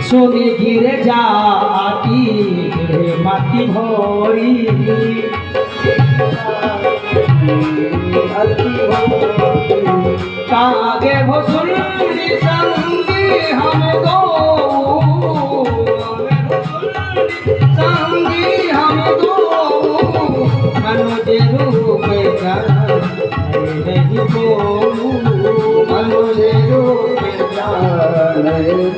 सोने गिरे जाती गिरे माटी भोरी कागे भोसुरी संगी हम दो संगी हम दो मनोज रूप नहीं को मनोज रूप नहीं को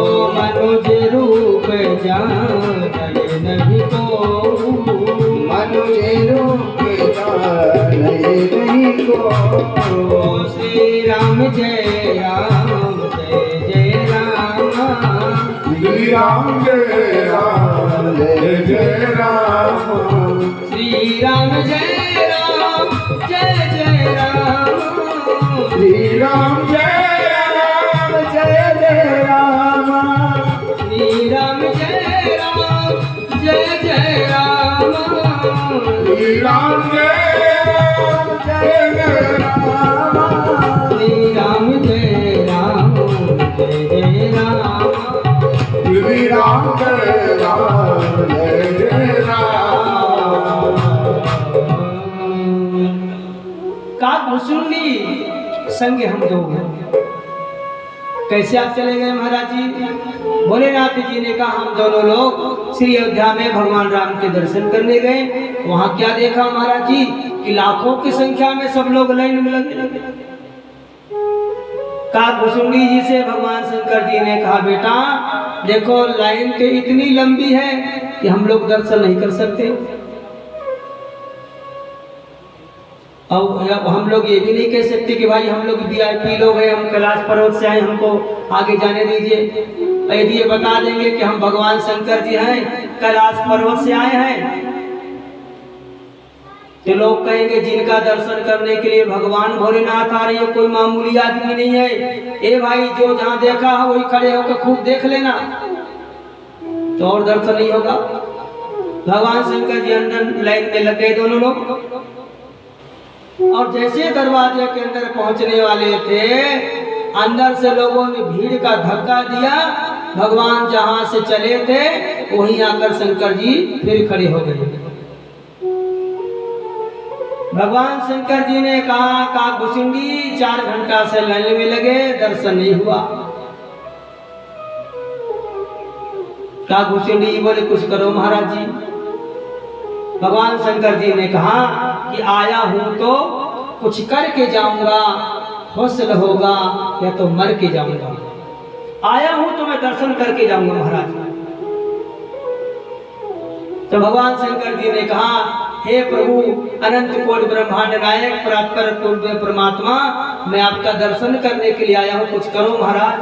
मनोज रूप नहीं को मनोज रूप नहीं को श्री राम जय राम जय जय राम श्री राम जय राम जय जय राम श्री राम जय राम जय जय राम श्री राम जय राम जय जय राम श्री राम जय राम जय जय राम श्री राम जय राम जय जय राम श्री राम जय राम जय जय राम श्री राम जय राम जय जय राम काग भुसुंडी संग हम दो कैसे आप चले गए महाराज जी? भोलेनाथ जी ने कहा हम दोनों लोग श्री अयोध्या में भगवान राम के दर्शन करने गए। वहां क्या देखा महाराज जी कि लाखों की संख्या में सब लोग लाइन में लगे। काग भुसुंडी जी से भगवान शंकर जी ने कहा बेटा देखो लाइन तो इतनी लंबी है कि हम लोग दर्शन नहीं कर सकते। और हम लोग ये भी नहीं कह सकते कि भाई हम लोग VIP लोग हैं, हम कैलाश पर्वत से आए, हमको आगे जाने दीजिए। यदि ये बता देंगे कि हम भगवान शंकर जी हैं, कैलाश पर्वत से आए हैं, तो लोग कहेंगे जिनका दर्शन करने के लिए भगवान भोलेनाथ आ रही है कोई मामूली आदमी नहीं है। ए भाई जो जहाँ देखा है वही खड़े होकर खूब देख लेना, तो और दर्शन नहीं होगा। भगवान शंकर जी अंदर लाइन में लग गए दोनों लोग, और जैसे दरवाजे के अंदर पहुंचने वाले थे अंदर से लोगों ने भीड़ का धक्का दिया। भगवान जहां से चले थे वहीं आकर शंकर जी फिर खड़े हो गए। भगवान शंकर जी ने कहा काग भुसुंडी 4 घंटा से लाइन में लगे, दर्शन नहीं हुआ। काग भुसुंडी बोले कुछ करो महाराज जी। भगवान शंकर जी ने कहा कि आया हूं तो कुछ करके जाऊंगा, हौसल होगा या तो मर के जाऊंगा। आया हूं तो मैं दर्शन करके जाऊंगा महाराज। तो भगवान शंकर जी ने कहा हे प्रभु अनंत कोटि ब्रह्मांड नायक परात्पर पूर्व परमात्मा, मैं आपका दर्शन करने के लिए आया हूं, कुछ करो महाराज।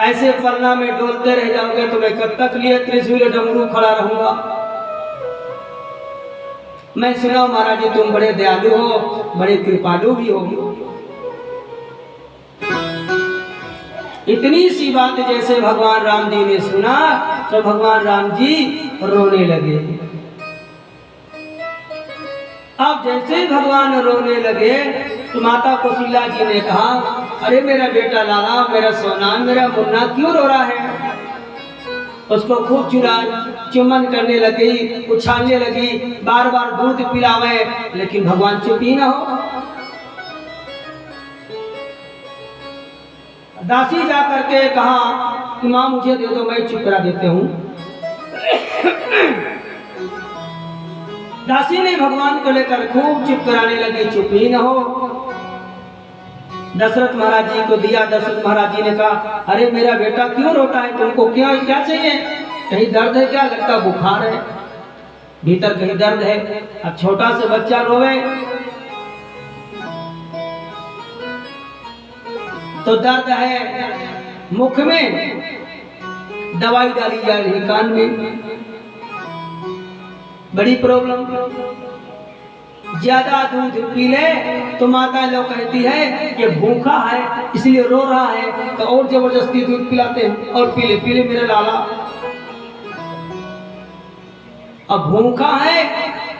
ऐसे पन्ना में डोलते रह जाओगे तो मैं कब तक लिए त्रिशूल डमरू खड़ा रहूंगा। मैं सुना महाराज जी तुम बड़े दयालु हो, बड़े कृपालु भी हो। इतनी सी बात जैसे भगवान राम जी ने सुना तो भगवान राम जी रोने लगे। अब जैसे भगवान रोने लगे तो माता कौशल्या जी ने कहा अरे मेरा बेटा लाला, मेरा सोना, मेरा मुन्ना क्यों रो रहा है? उसको खूब चुम्बन करने लगी, उछालने लगी, बार बार दूध पिलावे, लेकिन भगवान चुप ही ना हो। दासी जा करके कहा कि माँ मुझे दे दो, मैं चुप करा देते हूँ। दासी ने भगवान को लेकर खूब चुप कराने लगी, चुप ही न हो। दशरथ महाराज जी को दिया। दशरथ महाराज जी ने कहा अरे मेरा बेटा क्यों रोता है, तुमको क्या क्या चाहिए? कहीं दर्द है क्या? लगता बुखार है, भीतर कहीं दर्द है। अब छोटा से बच्चा रोवे तो दर्द है, मुख में दवाई डाली जा रही, कान में बड़ी प्रॉब्लम। ज्यादा दूध पी ले तो माता लोग कहती है कि भूखा है इसलिए रो रहा है, तो और जबरदस्ती दूध पिलाते हैं और पी ले मेरे लाला। अब भूखा है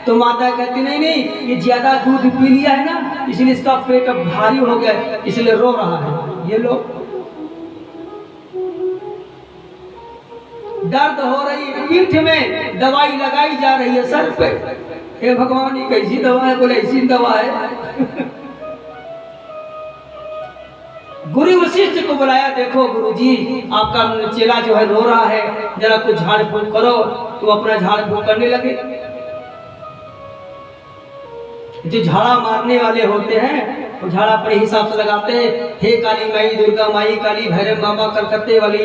तो माता कहती नहीं ये ज्यादा दूध पी लिया है ना, इसलिए इसका पेट अब भारी हो गया, इसलिए रो रहा है। ये लो। दर्द हो रही पीठ में, दवाई लगाई जा रही है सर पे। हे भगवान, ये कैसी दवा है? बोले ऐसी दवा है। गुरु वशिष्ठ को बुलाया, देखो गुरुजी, आपका चेला जो है रो रहा है, जरा कुछ झाड़ फूक करो। तो अपना झाड़ फूक करने लगे। जो झाड़ा मारने वाले होते हैं वो झाड़ा अपने हिसाब से लगाते हैं। हे काली माई, दुर्गा माई, काली भैरव मामा, कलकत्ते वाली,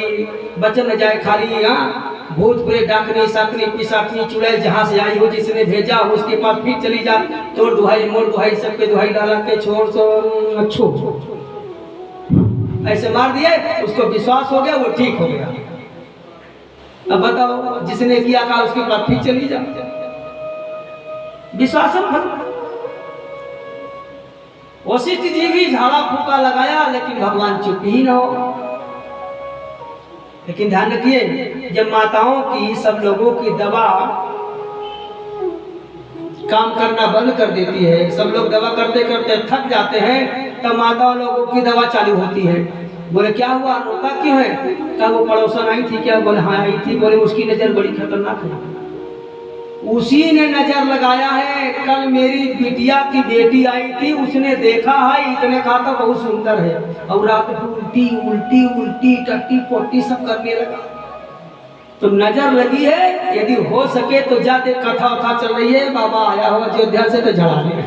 बचन न जाए खाली। यहाँ भूत प्रेत डाकनी साकनी पिशाचनी चुड़ैल जहाँ से आई हो, जिसने भेजा हो उसके पास फिर चली जा। तोड़ दुहाई मोड़ दुहाई सबके दुहाई डाला के छोड़ अच्छो ऐसे मार दिए। उसको विश्वास हो गया, वो ठीक हो गया। अब बताओ, जिसने किया था उसके पास फिर चली जा। विश्वास वशिष्ठ जी भी झाड़ा फूका लगाया, लेकिन भगवान चुप ही न हो। लेकिन ध्यान रखिए, जब माताओं की, सब लोगों की दवा काम करना बंद कर देती है, सब लोग दवा करते करते थक जाते हैं, तब माता लोगों की दवा चालू होती है। बोले क्या हुआ, रोता क्यों है? क्या वो पड़ोसन आई थी क्या? बोले हाँ आई थी। बोले उसकी नजर बड़ी खतरनाक है। उसी ने नजर लगाया है। कल मेरी बिटिया की बेटी आई थी, उसने देखा है, इतने कहा था बहुत सुंदर है, और रात को उल्टी उल्टी उल्टी टट्टी पोटी सब करने लगा। तो नजर लगी है, यदि हो सके तो जाते, कथा वथा चल रही है, बाबा आया हो अयोध्या से तो झड़ा ले।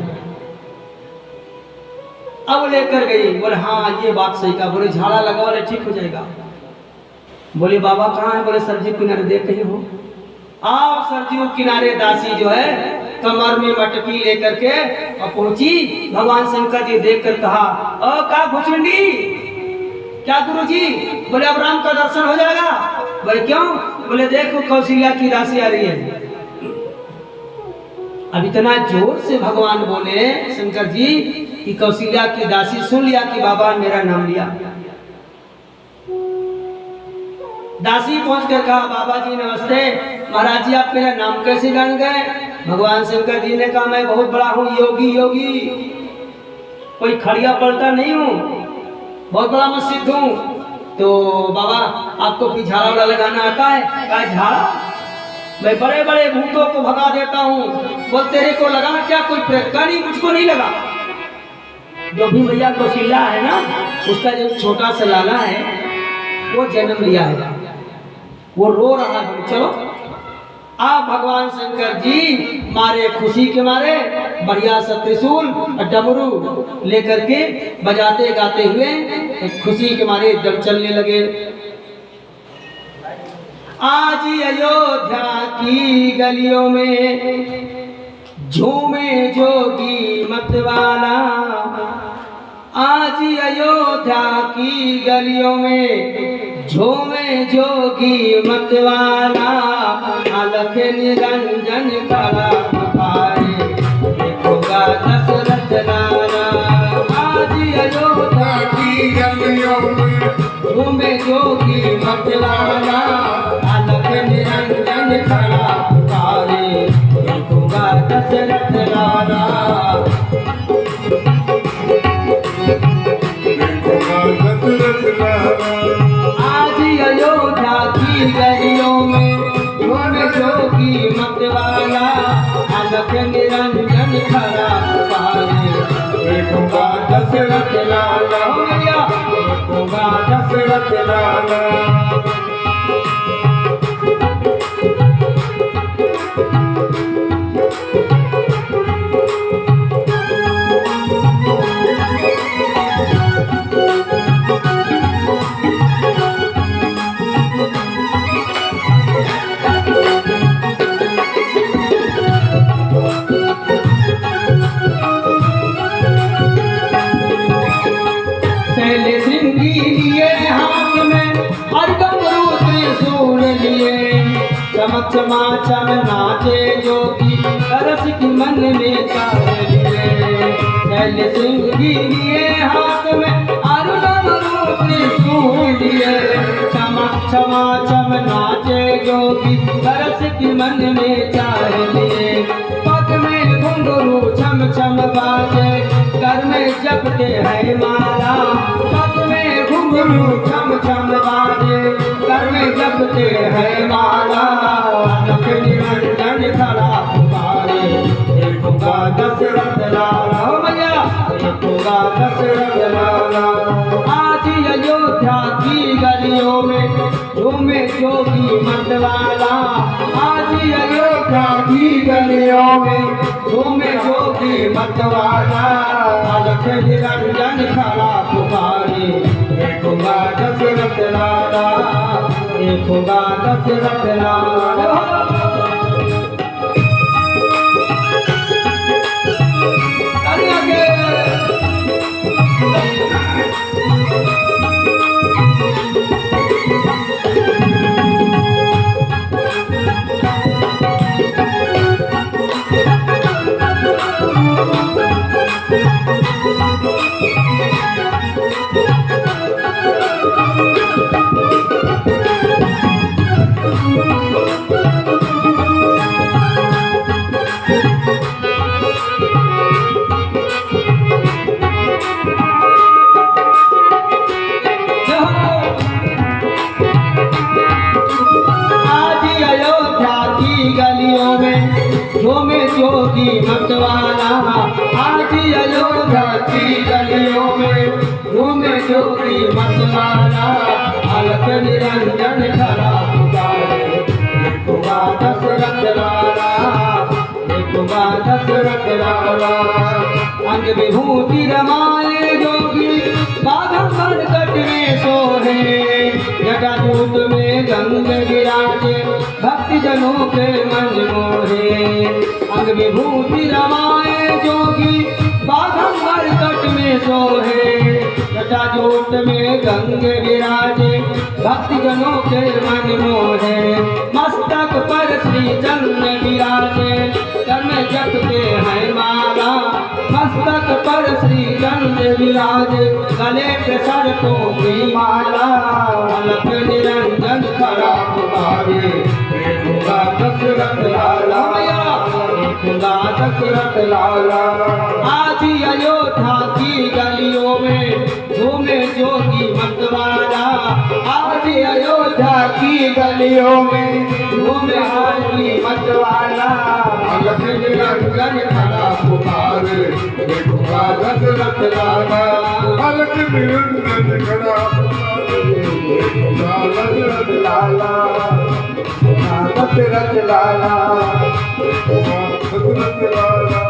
अब लेकर गई। बोले हाँ ये बात सही कहा। बोले झाड़ा लगा, बोले ठीक हो जाएगा। बोले बाबा कहाँ है? बोले सरजी किनारे देख कहीं हो। आप सरजियों किनारे दासी जो है कमर में मटकी लेकर के और पहुंची। भगवान शंकर जी देखकर कहा, ओ का भुचुंडी, क्या गुरुजी? बोले अब राम का दर्शन हो जाएगा। बोले क्यों? बोले देखो कौशल्या की दासी आ रही है। अब इतना जोर से भगवान बोले शंकर जी कि कौशल्या की दासी सुन लिया कि बाबा ने मेरा नाम लिया। दासी पहुंचकर कहा, बाबा जी नमस्ते। महाराज जी आप मेरा नाम कैसे जान गए? भगवान शंकर जी ने कहा, मैं बहुत बड़ा हूँ, योगी योगी, कोई खड़िया पलटा नहीं हूँ, बहुत बड़ा मैं सिद्ध हूँ। तो बाबा आपको कोई झाड़ा वाड़ा लगाना आता है? कहा झाड़ा, मैं बड़े बड़े भूतों को भगा देता हूँ। बोल तेरे को लगा क्या? कोई प्रेत का नहीं, मुझको नहीं लगा। जो भी भैया कौशल्या है ना, उसका जो छोटा सा लाला है वो जन्म लिया है, वो रो रहा है। चलो आप भगवान शंकर जी मारे खुशी के मारे बढ़िया सा त्रिशूल और डमरू लेकर के बजाते गाते हुए खुशी के मारे एकदम चलने लगे। आज अयोध्या की गलियों में झूमे जोगी मतवाला, आज अयोध्या की गलियों में झूमे जोगी मतवाला, अलख निरंजन कला पुकारे, देखोगा दशरथ लाला। आज अयोध्या की गलियों में झूमे जोगी मतवाला, अलख निरंजन कला पुकारे, देखोगा दशरथ लाला। आज अयोध्या की गलियों में झूमे जोगी मतवाला, अलख निरंजन खड़ा पुकारे, देखोगा दशरथ लाला। देखोगा दशरथ लाला। चमक चमाचम नाचे जोगी, तरस की मन में चाह लिए। शैल सिंह जी लिए हाथ में अरुणम रूप त्रिशूल लिए। चमक चमाचम नाचे जोगी, तरस की मन में चाह लिए। पग में घुंघरू छम छम बाजे, कर में जपते हैं माला। पग में छम छम बाजे कर में जपते हैं माला अलख निरंजन खड़ा पुकारे एक होगा दशरथ लाला हो भैया एक होगा दशरथ लाला। आज अयोध्या की गलियों में झूमे जोगी मतवाला आज अयोध्या की गलियों में झूमे जोगी मतवाला अलख निरंजन खड़ा पुकारे एक होगा दशरथ लाला एक होगा दशरथ लाला। झूमे जोगी मतवाला आज अयोध्या की गलियों में झूमे जोगी मतवाला अलख निरंजन खड़ा पुकारे एक होगा दशरथ लाला एक होगा दशरथ लाला। अंग विभूति रमाए जोगी बाघंबर कट में सोहे जटाजूट में गंग विराजे भक्ति जनों के मन मोहे। अंग विभूति रमाए जोगी बाघंबर कट में सोहे जटाजूट में गंग विराजे भक्ति जनों के मन मोहे। मस्तक पर श्री चंद्र विराजे कर में जपते हैं माला मस्तक पर श्री चंद्र विराजे गले पे सरकों की माला अलख निरंजन खड़ा पुकारे एक होगा दशरथ लाला एक होगा दशरथ लाला। आज अयोध्या की गलियों में झूमे जोगी मतवाला आज अयोध्या की गलियों में झूमे जोगी मतवाला अलख निरंजन खड़ा पुकारे एक होगा दशरथ लाला अलख निरंजन खड़ा दशरथ लाला दशरथ लाला। दशरथ लाला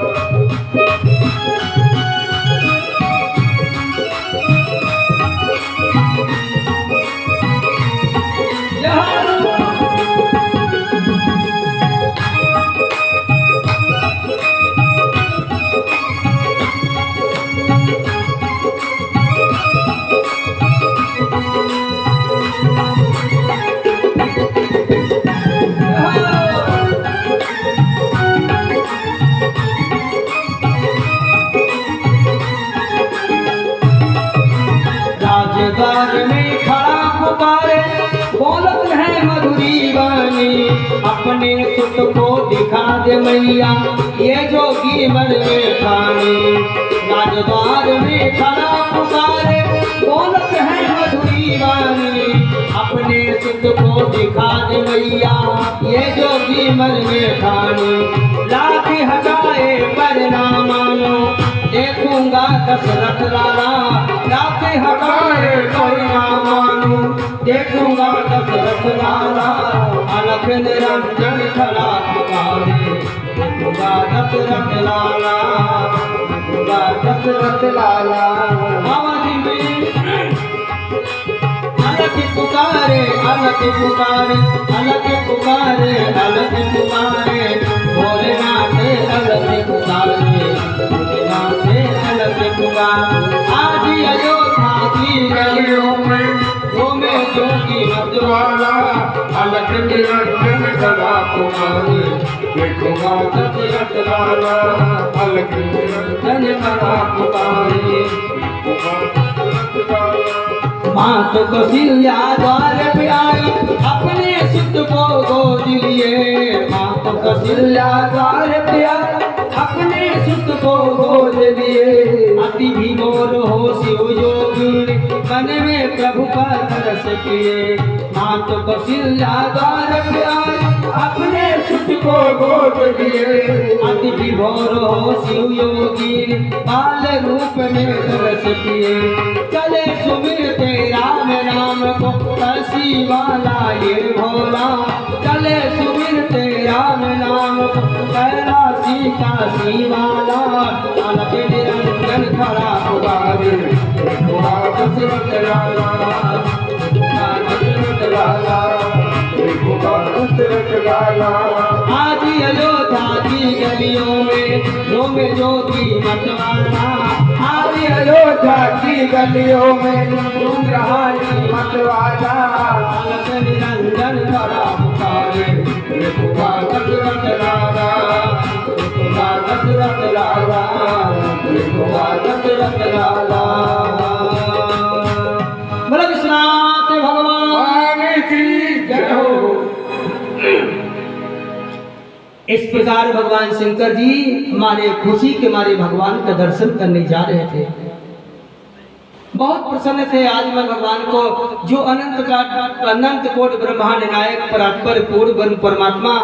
राजद्वार में खड़ा पुकारे बोलत है मधुरी वाणी अपने सुत को दिखा दे मैया ये जोगी मन में ठानी। राजद्वार में खड़ा पुकारे बोलत है मधुरी वाणी अपने सुत को दिखा दे मैया ये जोगी मन में ठानी। लाठी हटाए पर ना मानो देखूंगा दशरथ लाला लाठी हटाए पर ना मानो देखूंगा दशरथ लाला अलख निरंजन खड़ा पुकारे देखूंगा दशरथ लाला देखूंगा दशरथ लाला। अवधि में अलख पुकारे अलख पुकारे अलख पुकारे अलख पुकारे भोलेनाथ अलख पुकारे अलख पुकारे। आज अयोध्या की गलियों में झूमे जोगी मतवाला अलख निरंजन खड़ा पुकारे देखूंगा दशरथ लाला अलख निरंजन खड़ा पुकारे। मात कौशल्या द्वार पे आई अपने सुत को गोद लिए मात कौशल्या द्वार पे आई अपने सुत को गोद लिए अति भी मोर हो शिव योगी मन में प्रभु का तरस किए। मात कौशल्या द्वार पे आए अपने सुत को गोद लिए। अति विभोर हो शिव योगी बाल रूप में तरस किए। चले सुमिरते राम नाम को काशी वाला ये भोला। चले सुमिरते राम नाम को कैलाशी काशी वाला। अलग निरंजन खड़ा पुकारे दशरथ लाला, दशरथ लाला, दशरथ लाला। आज अयोध्या की गलियों में झूमे ज्योति मतवाला। आज अयोध्या की गलियों में झूम रहा है मतवाला। अलग निरंजन खड़ा पुकारे दशरथ लाला, दशरथ लाला, दशरथ लाला। बोलो विश्वनाथ भगवान की जय हो। इस प्रकार भगवान शंकर जी हमारे खुशी के मारे भगवान का दर्शन करने जा रहे थे। बहुत प्रसन्न थे। आज मैं भगवान को जो अनंत कोट ब्रह्मांड नायक परात्पर पूर्ण ब्रह्म परमात्मा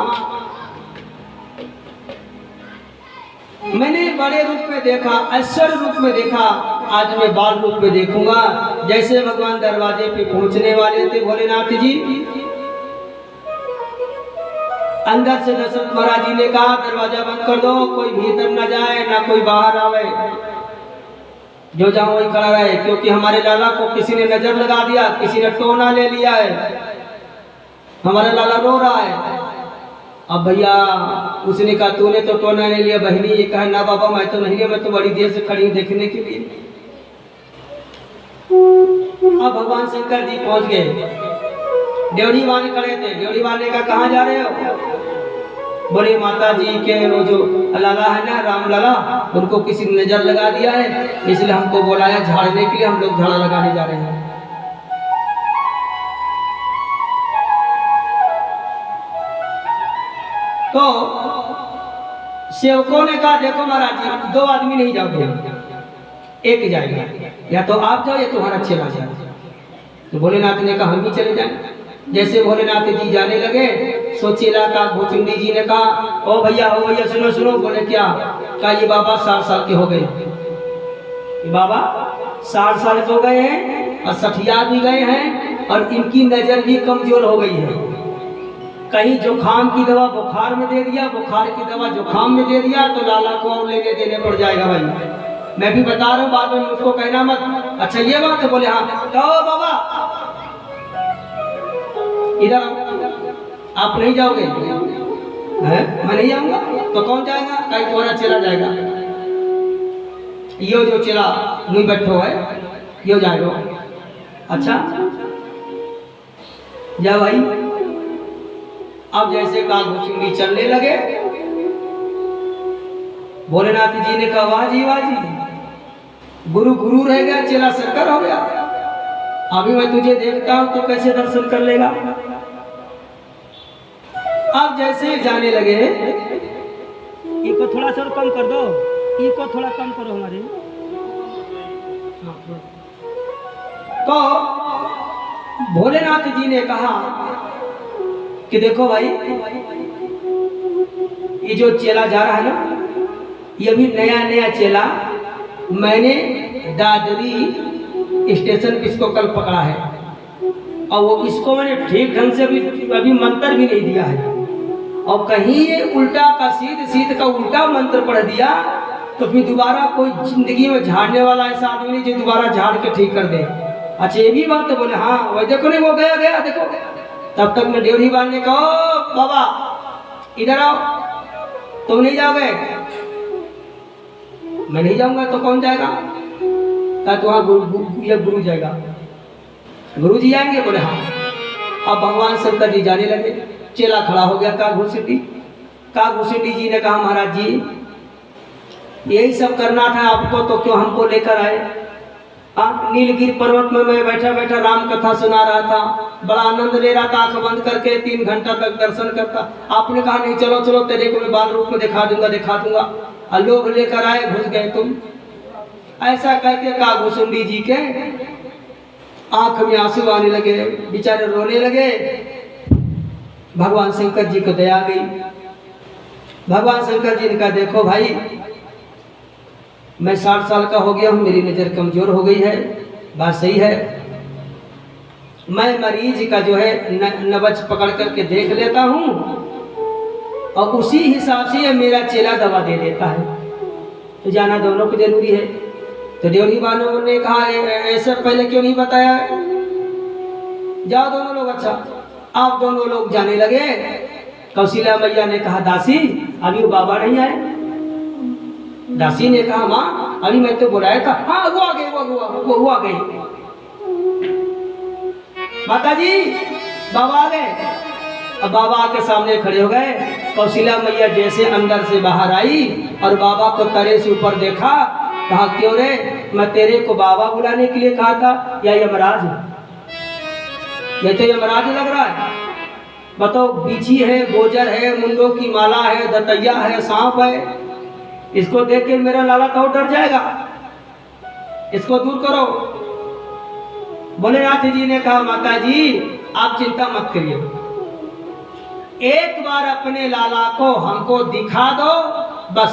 मैंने बड़े रूप में देखा, ऐश्वर्य रूप में देखा, आज मैं बाल रूप में देखूंगा। जैसे भगवान दरवाजे पे पहुंचने वाले थे भोलेनाथ जी, अंदर से दशरथ महाराज जी ने कहा दरवाजा बंद कर दो, कोई भीतर न जाए ना कोई बाहर आवे, जो जहां वही खड़ा रहे। क्योंकि हमारे लाला को किसी ने नजर लगा दिया, किसी ने टोना ले लिया है, हमारा लाला रो रहा है। अब भैया उसने कहा तूने तो टोना ले लिया, बहनी ये कहा ना बाबा मैं तो नहीं लिया, मैं तो बड़ी देर से खड़ी हूँ देखने के लिए। अब भगवान शंकर जी पहुंच गए। ड्योढ़ी वाले खड़े थे। ड्योढ़ी वाले का कहाँ जा रहे हो? बोले माता जी के वो जो लाला है ना राम लाला, उनको किसी ने नजर लगा दिया है, इसलिए हमको बुलाया झाड़ने के लिए, हम लोग झाड़ा लगाने जा रहे हैं। तो सेवकों ने कहा देखो महाराज जी दो आदमी नहीं जाओगे, एक जाएगा, या तो आप जाओ या तुम्हारा चेला जाए। तो भोलेनाथ ने कहा हम भी चले जाएं। जैसे भोलेनाथ जी जाने लगे सो चेला का भुचुंडी जी ने कहा ओ भैया सुनो सुनो। बोले क्या? कहा ये बाबा 60 साल के हो गए, ये बाबा 60 साल के हो गए हैं और 60 भी गए हैं और इनकी नजर भी कमजोर हो गई है। कहीं जुखाम की दवा बुखार में दे दिया, बुखार की दवा जुखाम में दे दिया, तो लाला को और लेने देने पड़ जाएगा। भाई मैं भी बता रहा हूँ, बाद में मुझको कहना मत। अच्छा ये बात है? बोले हाँ। कहो बाबा इधर आप नहीं जाओगे? है मैं नहीं जाऊंगा। तो कौन जाएगा? कहीं तुम्हारा चेला जाएगा। यो जो चेला मुँह बैठो है यो जाएगा। अच्छा जा भाई। अब जैसे कागभूषुंडी चलने लगे, भोलेनाथ जी ने कहा वाह जी, गुरु गुरु रह गया, चेला शंकर हो गया। अभी मैं तुझे देखता हूं तो कैसे दर्शन कर लेगा। अब जैसे जाने लगे, इको थोड़ा सा कम कर दो, इको थोड़ा कम करो हमारे। तो भोलेनाथ जी ने कहा कि देखो भाई ये जो चेला जा रहा है ना, ये भी नया चेला, मैंने दादरी स्टेशन पे इसको कल पकड़ा है और वो इसको मैंने ठीक ढंग से अभी मंत्र भी नहीं दिया है। और कहीं ये उल्टा का सीध का उल्टा मंत्र पढ़ दिया तो फिर दोबारा कोई जिंदगी में झाड़ने वाला ऐसा आदमी नहीं जो दोबारा झाड़ के ठीक कर दे। अच्छा ये भी बात है? बोले हाँ। वही देखो नहीं वो गया देखो। तब तक मैं ड्योढ़ी बांधने का बाबा इधर आओ, तुम नहीं जाओगे? मैं नहीं जाऊंगा। तो कौन जाएगा? कहा तो वहाँ गुरु जाएगा। गुरु जी आएंगे? बोले हाँ। अब भगवान शंकर जी जाने लगे, चेला खड़ा हो गया कागभूषुंडी जी ने कहा महाराज जी यही सब करना था आपको, तो क्यों हमको लेकर आए? नीलगिरी पर्वत में मैं बैठा बैठा राम कथा सुना रहा था, बड़ा आनंद ले रहा था, आंख बंद करके 3 घंटा तक दर्शन करता। आपने कहा नहीं चलो चलो तेरे को मैं बाल रूप में दिखा दूंगा। और लोग लेकर आए, घुस गए तुम। ऐसा कहते कागभूषुंडी जी के आंख में आंसू आने लगे, बेचारे रोने लगे। भगवान शंकर जी को दया गई। भगवान शंकर जी ने कहा देखो भाई, मैं 60 साल का हो गया हूँ, मेरी नज़र कमजोर हो गई है, बात सही है। मैं मरीज का जो है नब्ज पकड़ करके देख लेता हूँ और उसी हिसाब से मेरा चेला दवा दे देता है, तो जाना दोनों को जरूरी है। तो देवरी बानों ने कहा ऐसा पहले क्यों नहीं बताया, जाओ दोनों लोग। अच्छा, आप दोनों लोग जाने लगे। कौशल्या मैया ने कहा दासी अभी वो बाबा नहीं आए। दासी ने कहा माँ अभी मैं तो बुलाया था। हाँ वो आ गए, वो आ गए। माता जी बाबा आ गए। अब बाबा के सामने खड़े हो गए। कौशल्या मैया जैसे अंदर से बाहर आई और बाबा को तरे से ऊपर देखा, कहा क्यों रे, मैं तेरे को बाबा बुलाने के लिए कहा था या यमराज? ये तो यमराज लग रहा है। बताओ, बिछी है, गोजर है, मुंडों की माला है, दतैया है, सांप है। इसको देख के मेरा लाला तो डर जाएगा, इसको दूर करो। भोलेनाथ जी ने कहा माता जी आप चिंता मत करिए, एक बार अपने लाला को हमको दिखा दो, बस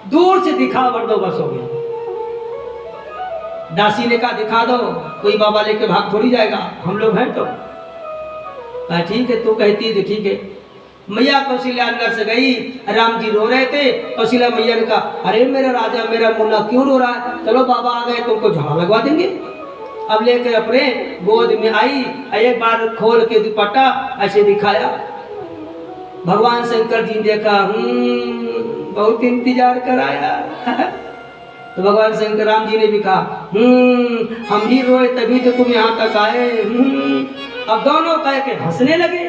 दूर से दिखावर दो, बस हो गया। दासी ने कहा दिखा दो, कोई बाबा लेके भाग थोड़ी जाएगा, हम लोग हैं तो। ठीक है, तू कहती है तो ठीक है। मैया कौशल्या अंदर से गई, राम जी रो रहे थे। कौशल्या मैया ने कहा अरे मेरा राजा, मेरा मुन्ना क्यों रो रहा है, चलो बाबा आ गए, तुमको झाड़ा लगवा देंगे। अब लेकर अपने गोद में आई, एक बार खोल के दुपट्टा ऐसे दिखाया। भगवान शंकर जी ने देखा बहुत इंतजार कराया। तो भगवान शंकर राम जी ने भी कहा हम भी रोए तभी तो तुम यहाँ तक आए। अब दोनों कह के हंसने लगे।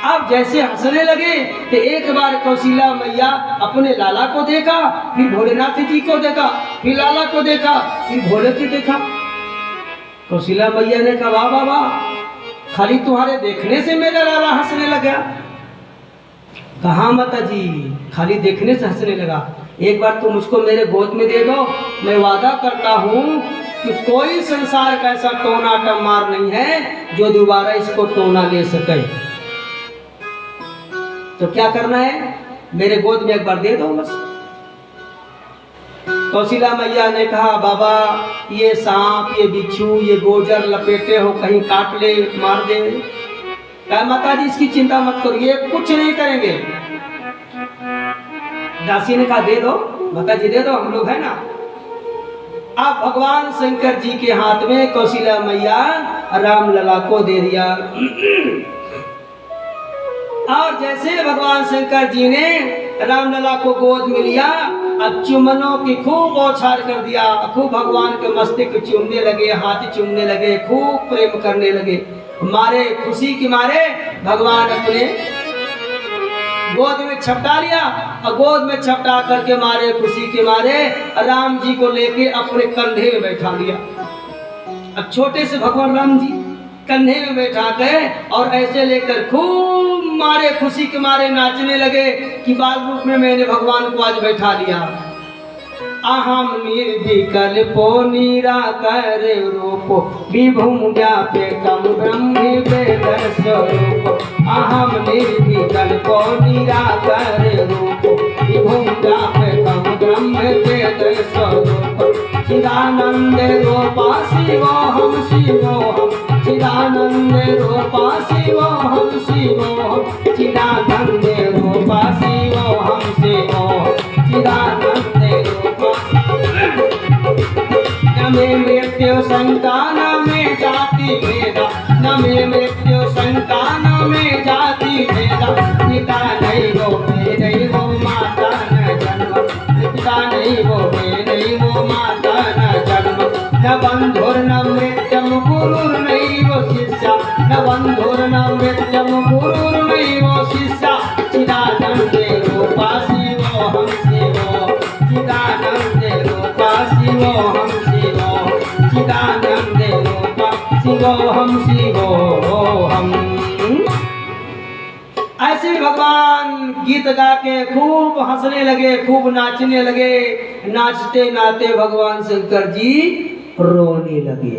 अब जैसे हंसने लगे तो एक बार कौशल्या मैया अपने लाला को देखा, फिर भोलेनाथ जी को देखा, फिर लाला को देखा, फिर भोले को देखा। कौशल्या मैया ने कहा वाह वाह वाह, खाली तुम्हारे देखने से मेरा लाला हंसने लगा। कहा माता जी, खाली देखने से हंसने लगा, एक बार तुम मुझको मेरे गोद में दे दो, मैं वादा करता हूँ कि कोई संसार का ऐसा टोना टमार नहीं है जो दोबारा इसको टोना ले सके। तो क्या करना है, मेरे गोद में एक बार दे दो बस। कौशल्या मैया ने कहा बाबा ये सांप, ये बिच्छू, ये गोजर लपेटे हो, कहीं काट ले मार दे। कहा माता जी इसकी चिंता मत करो, ये कुछ नहीं करेंगे। दासी ने कहा दे दो माता जी, दे दो, हम लोग है ना। अब भगवान शंकर जी के हाथ में कौशल्या मैया राम लला को दे दिया। और जैसे भगवान शंकर जी ने रामलला को गोद में लिया, अब चुम्बनों की खूब बौछार कर दिया, खूब भगवान के मस्तक चूमने लगे, हाथ चूमने लगे, खूब प्रेम करने लगे। मारे खुशी के मारे भगवान अपने गोद में छपटा लिया और गोद में छपटा करके मारे खुशी के मारे राम जी को लेके अपने कंधे में बैठा लिया। अब छोटे से भगवान राम जी कंधे में बैठा के और ऐसे लेकर खूब मारे खुशी के मारे नाचने लगे कि बाल रूप में मैंने भगवान को आज बैठा लिया। अहम निर्विकल्पो निराकर रूपो विभुम व्यापकम ब्रह्म वेद स्वरूपो। अहम निर्विकल्पो निराकर रूपो विभुम व्यापकम ब्रह्म वेद स्वरूपो। चिदानंद रूपा शिवोहम शिवोहम, चिदानंद रूपा शिवोहम शिवोहम, चिदानंद रूपा शिवोहम शिवोहम, चिदानंद रूपा। न मे मृत्यु शंका न मे जाति भेदा, न मे मृत्यु शंका न मे जाति भेदा। पिता नहीं वो मैं नहीं वो माता न जन्म, पिता नहीं वो मैं नहीं वो माता न जन्म। न बंधुर न मृत्यम गुरुर नहीं वो शिष्या, न बंधुर न मृत्यम गुरुर नहीं वो शिष्या। चिदानंद रूपा शिवोहम शिवोहम, चिदानंद रूपा शिवोहम शिवोहम, चिदानंद रूपा शिवोहम शिवोहम। ऐसे भगवान गीत गा के खूब हंसने लगे, खूब नाचने लगे। नाचते नाचते भगवान शंकर जी रोने लगे।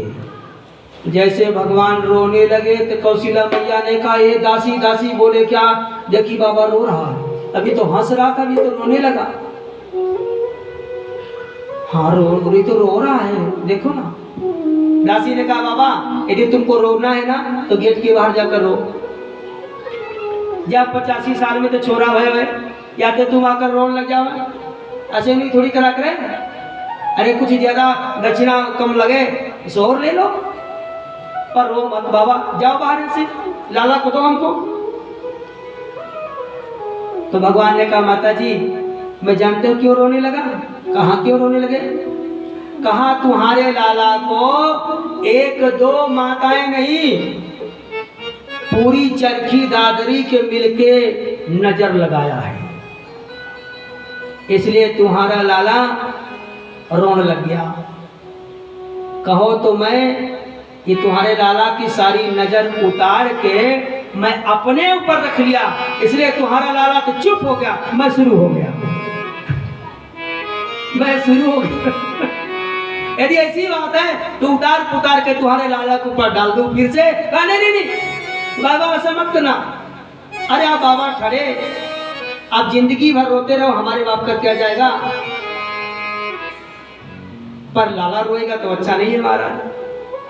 जैसे भगवान रोने लगे तो कौशिला मैया ने कहा ये दासी दासी बोले क्या, देखी बाबा रो रहा है, अभी तो हंस रहा था अभी तो रोने लगा। हाँ रो तो रो रहा है देखो ना। दासी ने कहा बाबा यदि तुमको रोना है ना तो गेट के बाहर जाकर रो, जब 85 साल में तो छोरा भय है या तो तुम आकर रोने लग जाओ, ऐसे नहीं थोड़ी करा करे। अरे कुछ ज्यादा दक्षिणा कम लगे तो और ले लो, पर रो मत बाबा, जाओ बाहर से, लाला को दो हमको। तो भगवान ने कहा माता जी मैं जानते हो क्यों रोने लगा। कहाँ क्यों रोने लगे, कहा तुम्हारे लाला को एक दो माताएं नहीं पूरी चरखी दादरी के मिलके नजर लगाया है, इसलिए तुम्हारा लाला रोने लग गया। कहो तो मैं ये तुम्हारे लाला की सारी नजर उतार के मैं अपने ऊपर रख लिया, इसलिए तुम्हारा लाला तो चुप हो गया, मैं शुरू हो गया, मैं शुरू हो गया। यदि ऐसी बात है तो उतार पुतार के तुम्हारे लाला के ऊपर डाल दो फिर से। नहीं बाबा ऐसा मत करना। अरे आप बाबा ठहरे, आप जिंदगी भर रोते रहो, हमारे बाप का क्या जाएगा, पर लाला रोएगा तो अच्छा नहीं है महाराज।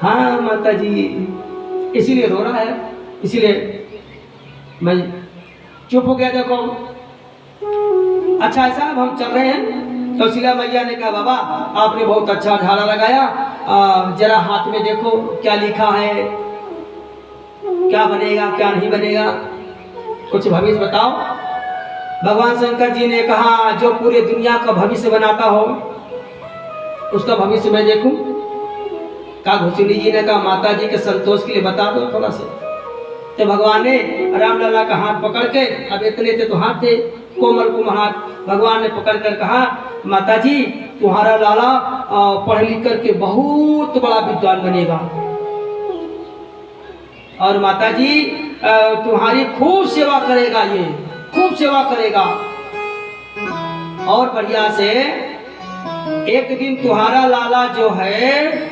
हाँ माता जी इसीलिए रो रहा है, इसीलिए मैं चुप हो गया। देखो अच्छा ऐसा अब हम चल रहे हैं। कौशिला मैया ने कहा बाबा आपने बहुत अच्छा ढाला लगाया, जरा हाथ में देखो क्या लिखा है, क्या बनेगा क्या नहीं बनेगा, कुछ भविष्य बताओ। भगवान शंकर जी ने कहा जो पूरे दुनिया का भविष्य बनाता हो उसका भविष्य मैं देखूं। का घुसुली जी ने कहा माता जी के संतोष के लिए बता दो थोड़ा सा। तो भगवान ने रामलला का हाथ पकड़ के, अब इतने थे तो हाथ थे कोमल कुमल हाथ, भगवान ने पकड़ कर कहा माता जी तुम्हारा लाला पढ़ लिख करके बहुत बड़ा विद्वान बनेगा, और माता जी तुम्हारी खूब सेवा करेगा, ये खूब सेवा करेगा, और बढ़िया से एक दिन तुम्हारा लाला जो है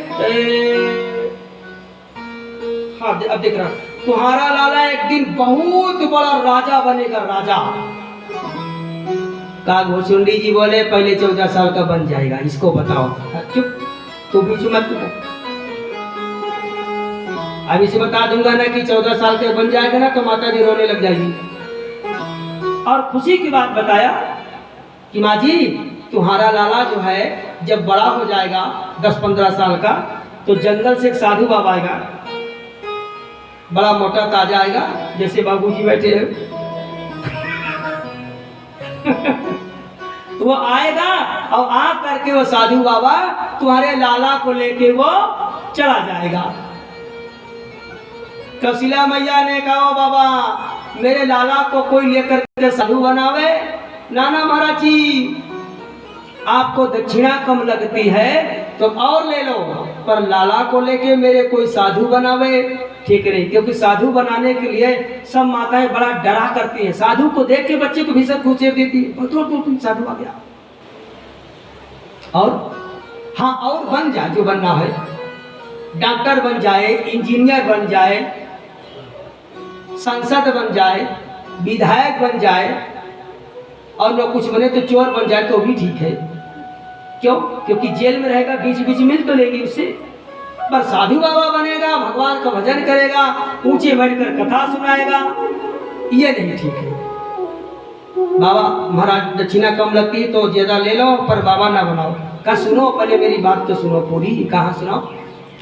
हाँ अब देख रहा, तुम्हारा लाला एक दिन बहुत बड़ा राजा बनेगा, राजा। का घोसुंडी जी बोले पहले 14 साल का बन जाएगा, इसको बताओ। चुप तू बीच मत, अब इसे बता दूंगा ना कि 14 साल के बन जाएगा ना तो माता जी रोने लग जाएगी। और खुशी की बात बताया कि माँ जी तुम्हारा लाला जो है जब बड़ा हो जाएगा 10-15 साल का तो जंगल से एक साधु बाबा आएगा, बड़ा मोटा ताजा आएगा जैसे बाबूजी बैठे हैं तो वो आएगा और आ करके वो साधु बाबा तुम्हारे लाला को लेके वो चला जाएगा। कौशिला मैया ने कहा बाबा मेरे लाला को कोई लेकर के साधु बनावे। नाना महाराज जी आपको दक्षिणा कम लगती है तो और ले लो, पर लाला को लेके मेरे कोई साधु बनावे ठीक नहीं, क्योंकि साधु बनाने के लिए सब माताएं बड़ा डरा करती हैं। साधु को देख के बच्चे को भीषण खुशेर देती है, तो साधु आ गया। और हाँ और बन जाए जो बनना है, डॉक्टर बन जाए, इंजीनियर बन जाए, सांसद बन जाए, विधायक बन जाए, और न कुछ बने तो चोर बन जाए तो भी ठीक है। क्यों? क्योंकि जेल में रहेगा, बीच बीच मिल तो लेगी उससे। पर साधु बाबा बनेगा, भगवान का भजन करेगा, ऊंचे बैठकर कथा सुनाएगा, ये नहीं ठीक है। बाबा महाराज दक्षिणा कम लगती है तो ज्यादा ले लो, पर बाबा ना बनाओ। कहा सुनो पहले मेरी बात तो सुनो पूरी। कहाँ सुनाओ?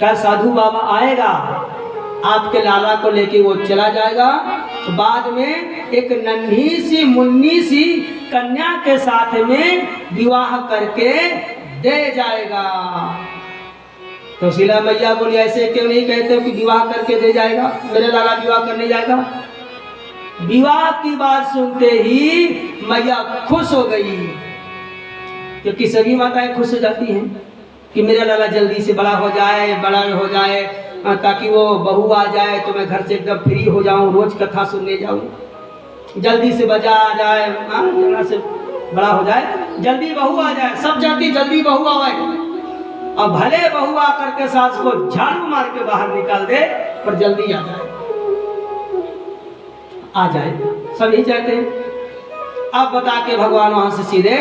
कहा साधु बाबा आएगा, आपके लाला को लेके वो चला जाएगा, तो बाद में एक नन्ही सी मुन्नी सी कन्या के साथ में विवाह करके दे जाएगा। तो शीला मैया बोली ऐसे क्यों नहीं कहते हो कि विवाह करके दे जाएगा, मेरे लाला विवाह करने जाएगा। विवाह की बात सुनते ही मैया खुश हो गई, क्योंकि सभी माताएं खुश हो जाती हैं कि मेरा लाला जल्दी से बड़ा हो जाए, ताकि वो बहू आ जाए तो मैं घर से एकदम फ्री हो जाऊं, रोज कथा सुनने जाऊं, जल्दी से बजा आ जाए, जरा से बड़ा हो जाए, जल्दी बहू आ जाए, सब जाती जल्दी बहू आवे। और भले बहू आकर के सास को झाड़ू मार के बाहर निकाल दे, पर जल्दी आ जाए सभी चाहते हैं। अब बता के भगवान वहां से सीधे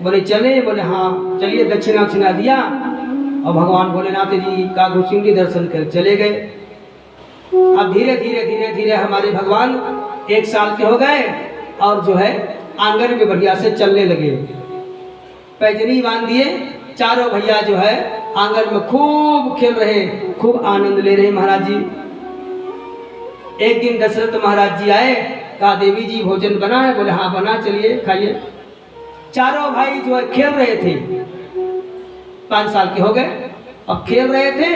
बोले चले, बोले हाँ चलिए, दक्षिणा उक्षिणा दिया और भगवान भोलेनाथ जी का घुसुंडी दर्शन कर चले गए। अब धीरे धीरे धीरे धीरे हमारे भगवान 1 साल के हो गए और जो है आंगन में बढ़िया से चलने लगे। पैजनी बांध दिए, चारों भैया जो है आंगन में खूब खेल रहे, खूब आनंद ले रहे महाराज जी। एक दिन दशरथ महाराज जी आए, कहा देवी जी भोजन बना है? बोले हाँ बना, चलिए खाइए। चारों भाई जो है खेल रहे थे, 5 साल के हो गए, अब खेल रहे थे।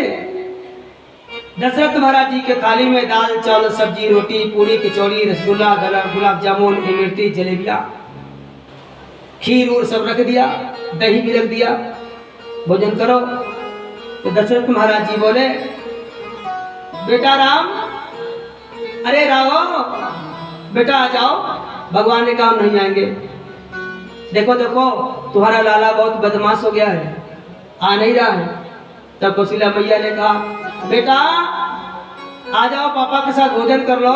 दशरथ महाराज जी के थाली में दाल चावल सब्जी रोटी पूरी कचौड़ी रसगुल्ला गुलाब जामुन इमरती जलेबिया खीर और सब रख दिया, दही भी रख दिया, भोजन करो। तो दशरथ महाराज जी बोले बेटा राम, अरे राघव बेटा आ जाओ। भगवान ने कहा नहीं आएंगे, देखो देखो तुम्हारा लाला बहुत बदमाश हो गया है, आ नहीं रहा है। तब कौशल्या मैया ने कहा बेटा आ जाओ, पापा के साथ भोजन कर लो।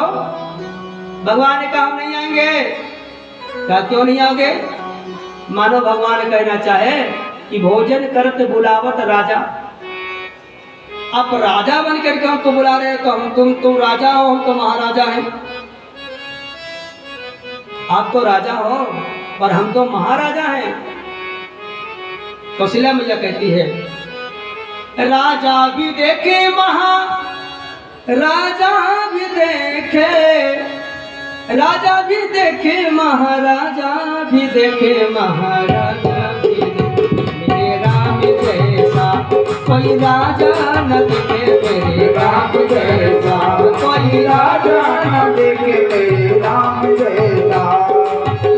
भगवान ने कहा हम नहीं आएंगे। कहा क्यों नहीं आओगे? मानो भगवान कहना चाहे कि भोजन करत बुलावत राजा। आप राजा बन करके हमको बुला रहे हैं, तो हम तुम राजा हो, हम तो महाराजा हैं। आप तो राजा हो पर हम तो महाराजा हैं। कौशल्या मैया कहती है राजा भी देखे राजा भी देखे, राजा भी देखे महाराजा भी देखे, महाराजा भी देखे, मेरे राम जैसा कोई राजा न देखे, मेरे राम जैसा कोई राजा न देखे, मेरे राम जैसा।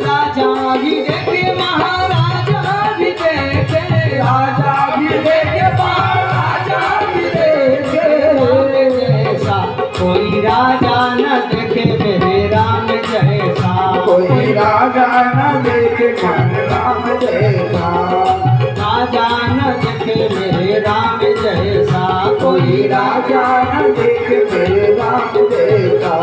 राजा भी देखे महाराजा भी देखे, राजा भी देखे महाराजा भी देखे, राम जैसा कोई राजा न देखे, मेरे राम जैसा कोई राजा न देखे, मेरे राम जैसा। राजा न देखे मेरे राम जैसा, कोई राजा न देखे, मेरे राम जैसा।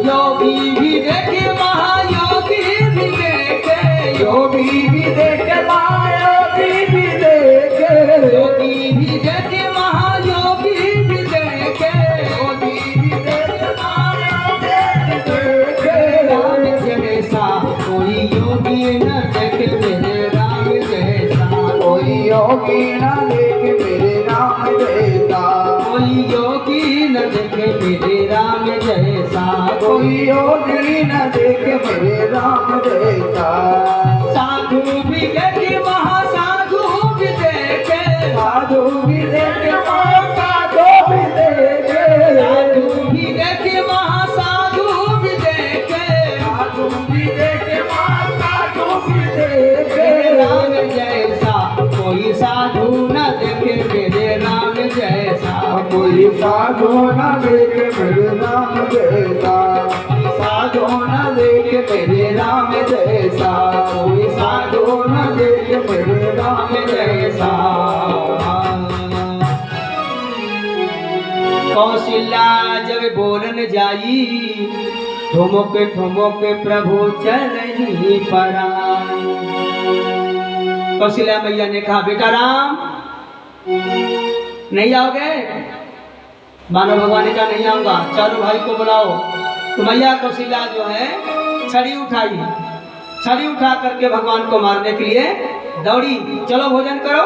योगी भी देखे महायोगी भी देखे, योगी भी देखे महायोगी भी देखे, योगी भी देखे महायोगी भी देखे, योगी भी देखे महायोगी भी देखे, राम जैसा कोई योगी न देखे, मेरे राम जैसा कोई योगी न देखे, मेरे राम जैसा कोई योगी न देखे, मेरे राम जैसा कोई योगी न देखे, मेरे राम जैसा। साधु भी देखे महासाधु भी देखे, साधु भी देखे महासाधु भी देखे, साधु भी देखे महासाधु भी देखे, साधु भी देखे महासाधु भी देखे, राम जैसा कोई साधु न देखे, मेरे राम जैसा कोई साधु न देखे, मेरे राम जैसा साधु न देखे, मेरे राम जैसा कोई साधु न देखे, मेरे राम जैसा। कौशल्या जब बोलन जाई, ठुमक प्रभु चलहि पराई। कौशल्या मैया ने कहा बेटा राम नहीं आओगे? मानो भगवान ने कहा नहीं आऊंगा, चारों भाई को बुलाओ। तो मैया कौशल्या जो है छड़ी उठाई, छड़ी उठा करके भगवान को मारने के लिए दौड़ी, चलो भोजन करो।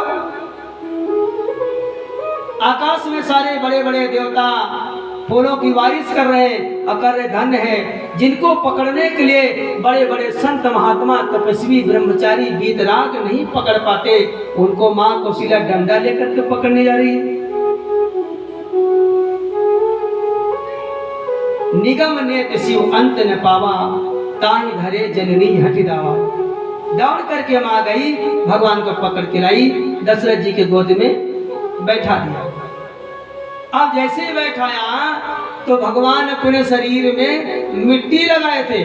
आकाश में सारे बड़े बड़े देवता फूलों की बारिश कर रहे हैं और कर रहे धन्य है जिनको पकड़ने के लिए बड़े बड़े संत महात्मा तपस्वी ब्रह्मचारी वीतराग नहीं पकड़ पाते, उनको माँ कौशल्या डंडा लेकर के पकड़ने जा रही है। निगम नेत शिव अंत न पावा, ताहि धरे जननी हटि दावा। दौड़ करके माँ गई, भगवान को पकड़ के लाई, दशरथ जी के गोद में बैठा दिया। अब जैसे ही बैठाया तो भगवान अपने शरीर में मिट्टी लगाए थे।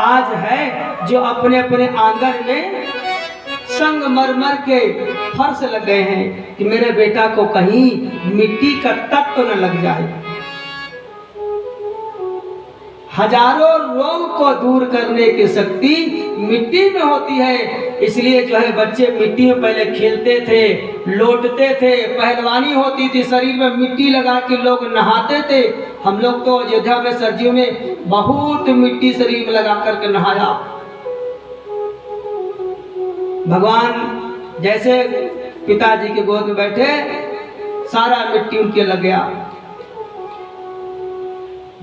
आज है जो अपने अपने आंगन में संगमरमर के फर्श लग गए हैं कि मेरे बेटा को कहीं मिट्टी का तत्व न लग जाए। हजारों रोग को दूर करने की शक्ति मिट्टी में होती है। इसलिए जो है बच्चे मिट्टी में पहले खेलते थे, लौटते थे, पहलवानी होती थी, शरीर में मिट्टी लगा के लोग नहाते थे। हम लोग तो अयोध्या में सर्दियों में बहुत मिट्टी शरीर में लगा करके नहाया। भगवान जैसे पिताजी के गोद में बैठे, सारा मिट्टी उनके लग गया।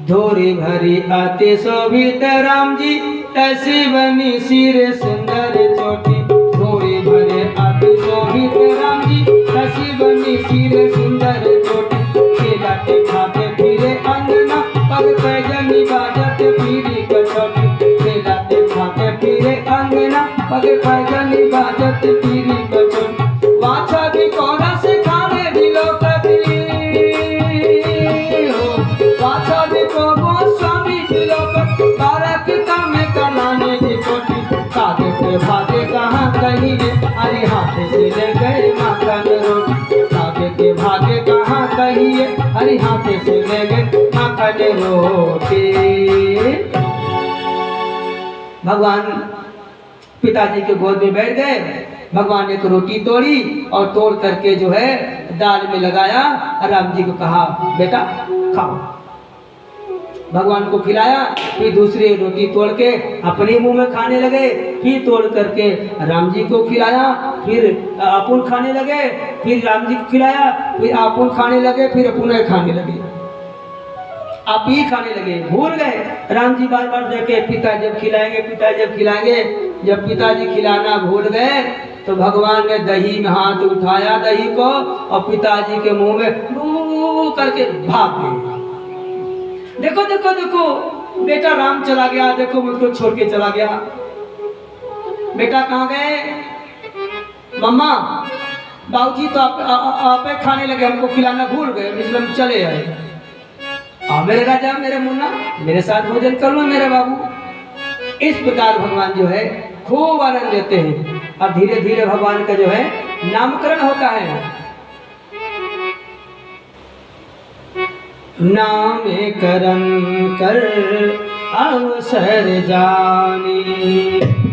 धोरी भरी आते शोभित राम जी, तैसी बनी सिर सुंदर चोटी। धोरी भरे आते शोभित राम जी, तैसी बनी सिर सुंदर चोटी। खेलाते खाते फिरे अंगना, पग पैजनी बाजत फिरी कचौटी। खेलाते खाते फिरे अंगना, पग पैजनी बाजत फिरी कचौटी। वाचा भी कोरा से खाने भी लोकती हो, वाचा भी को गोस्वामी भी लोकत। बारह पिता में कलाने की चोटी। कागे के भागे कहाँ कहीं रे, अरे हाथ से ले गए माखन रोटी। कागे के भागे कहाँ कहीं है, अरे हाथ से ले गए माखन रोटी। भगवान पिताजी के गोद में बैठ गए। भगवान ने एक रोटी तोड़ी और तोड़ करके जो है दाल में लगाया। राम जी को कहा बेटा खाओ। भगवान को खिलाया, फिर दूसरी रोटी तोड़ के अपने मुंह में खाने लगे। फिर तोड़ करके राम जी को खिलाया, फिर अपन खाने लगे। फिर राम जी को खिलाया, फिर अपन खाने लगे, फिर अपने खाने लगे। आप ही खाने लगे, भूल गए। राम जी बार बार देखे पिता जब खिलाएंगे, पिता जब खिलाएंगे। जब पिताजी खिलाना भूल गए तो भगवान ने दही में हाथ उठाया, दही को, और पिताजी के मुंह में बू करके भाग गए। देखो देखो देखो बेटा राम चला गया, देखो मुझको छोड़ के चला गया। बेटा कहाँ गए? मम्मा बाबूजी तो आप खाने लगे, हमको खिलाना भूल गए, इसलिए हम चले आए। मेरे राजा, मेरे मुन्ना, मेरे साथ भोजन कर लो मेरे बाबू। इस प्रकार भगवान जो है खूब आनंद लेते हैं। अब धीरे धीरे भगवान का जो है नामकरण होता है। नामकरण कर अवसर जानी,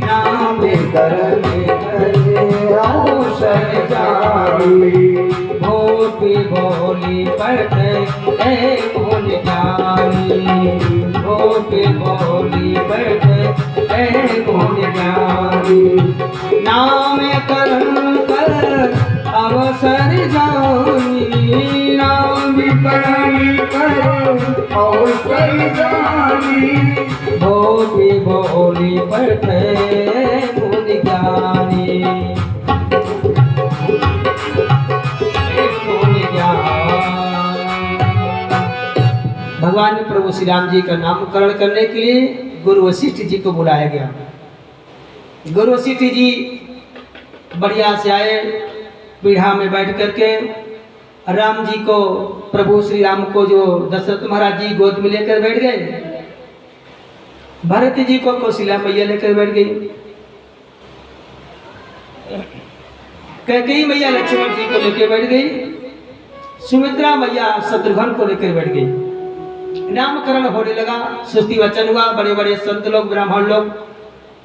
नामकरण कर अवसर जानी। भोपी बोली पट ए गुण जानी, भोपी बोली पट ए गुण जानी। नामकरण कर अवसर जानी, नामकरण कर अवसर जानी। भोपी बोली पट गुण जानी। भगवान प्रभु श्री राम जी का नामकरण करने के लिए गुरु वशिष्ठ जी को बुलाया गया। गुरु वशिष्ठ जी बढ़िया से आए, पीढ़ा में बैठ करके राम जी को, प्रभु श्री राम को जो दशरथ महाराज जी गोद में लेकर बैठ गए। भरत जी को कौशल्या मैया लेकर बैठ गई। कैकेयी मैया लक्ष्मण जी को लेकर बैठ गई। सुमित्रा मैया शत्रुघ्न को लेकर बैठ गई। नामकरण होने लगा, स्तुति वचन हुआ। बड़े बड़े संत लोग, ब्राह्मण लोग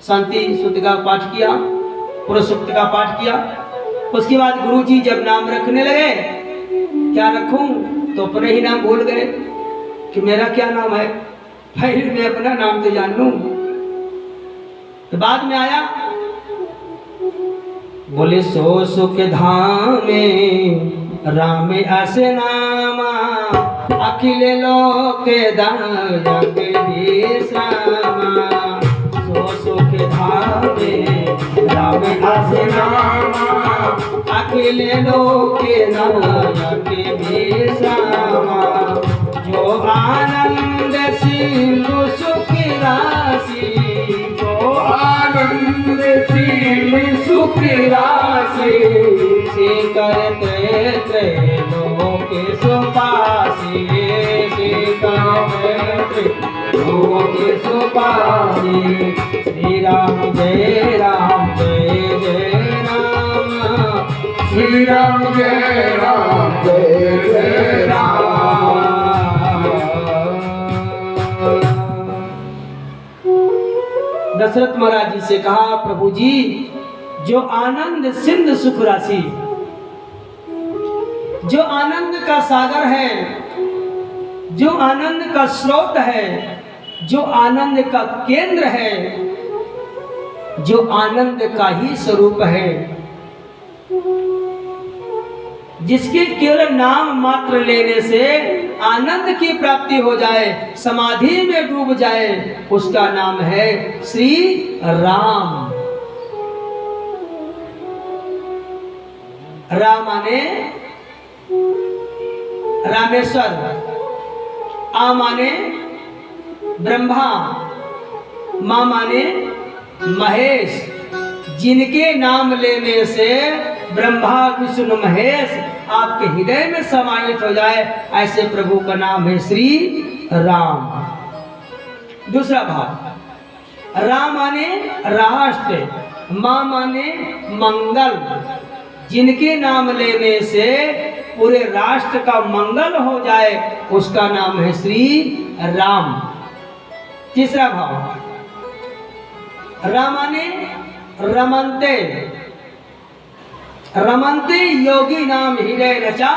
शांति सूक्त का पाठ किया, पूरा सूक्त का पाठ किया। उसके बाद गुरु जी जब नाम रखने लगे, क्या रखूं, तो अपने ही नाम भूल गए कि मेरा क्या नाम है। पहले मैं अपना नाम तो जान लूं। तो बाद में आया, बोले सो सुख धामे राम असे नामा, अखिल लोक दायक विश्रामा। सो सुख धामे राम असे नामा, अखिल लोक दायक विश्रामा। जो आनंद सिंधु सुख राशि, जो आनंद सिंधु सुख राशि। से करते त्रैलोक सुपासी, से करते त्रैलोक सुपासी। श्री राम जय राम, जय जय राम। श्री राम जय राम जय जय राम। दशरथ महाराज जी से कहा, प्रभु जी, जो आनंद सिंध सुख राशि, जो आनंद का सागर है, जो आनंद का स्रोत है, जो आनंद का केंद्र है, जो आनंद का ही स्वरूप है, जिसके केवल नाम मात्र लेने से आनंद की प्राप्ति हो जाए, समाधि में डूब जाए, उसका नाम है श्री राम। राम माने रामेश्वर, आ माने ब्रह्मा, मां माने महेश। जिनके नाम लेने से ब्रह्मा विष्णु महेश आपके हृदय में समाहित हो जाए, ऐसे प्रभु का नाम है श्री राम। दूसरा भाव, राम माने राष्ट्र, मां माने मंगल। जिनके नाम लेने से पूरे राष्ट्र का मंगल हो जाए, उसका नाम है श्री राम। तीसरा भाव, राम माने रमन्ते, रमन्ते योगी नाम हृदय रचा,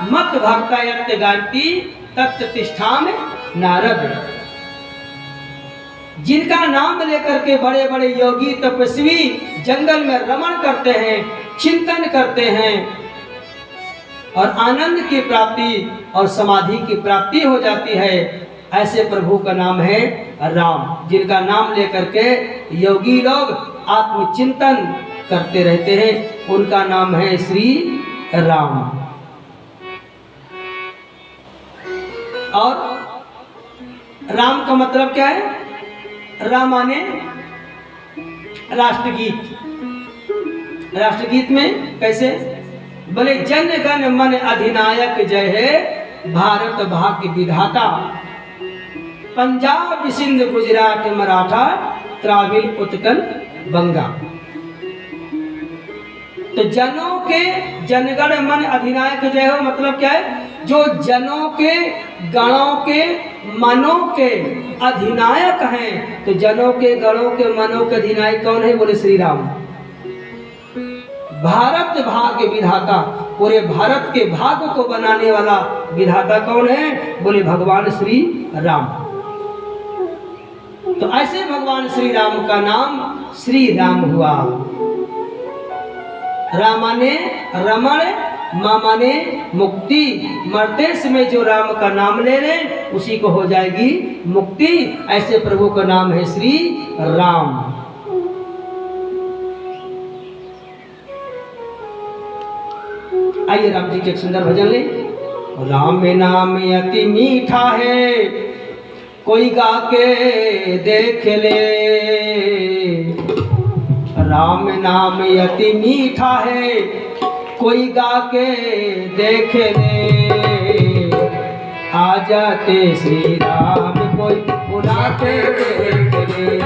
मत भक्तायत्य गांति तत्व तिष्ठा में नारद। जिनका नाम लेकर के बड़े बड़े योगी तपस्वी जंगल में रमण करते हैं, चिंतन करते हैं और आनंद की प्राप्ति और समाधि की प्राप्ति हो जाती है, ऐसे प्रभु का नाम है राम। जिनका नाम लेकर के योगी लोग आत्मचिंतन करते रहते हैं, उनका नाम है श्री राम। और राम का मतलब क्या है? राम माने राष्ट्रगीत। राष्ट्रगीत में कैसे? बोले, जन गण मन अधिनायक जय है, भारत भाग्य विधाता, पंजाब सिंध गुजरात मराठा, द्राविड़ उत्कल बंगा। तो जनों के जनगण मन अधिनायक जय हो मतलब क्या है? जो जनों के गणों के मनों के अधिनायक हैं। तो जनों के गणों के मनों के अधिनायक कौन है? बोले श्री राम। भारत भाग्य विधाता, पूरे भारत के भाग्य को बनाने वाला विधाता कौन है? बोले भगवान श्री राम। तो ऐसे भगवान श्री राम का नाम श्री राम हुआ। राम माने रमण, मां माने मुक्ति। मरते समय जो राम का नाम ले ले, उसी को हो जाएगी मुक्ति। ऐसे प्रभु का नाम है श्री राम। आइए राम जी के एक सुंदर भजन ले। राम नाम अति मीठा है, कोई गा के देख ले। राम नाम अति मीठा है, कोई गा के देख ले। आ जाते श्री राम कोई बुला के देख ले।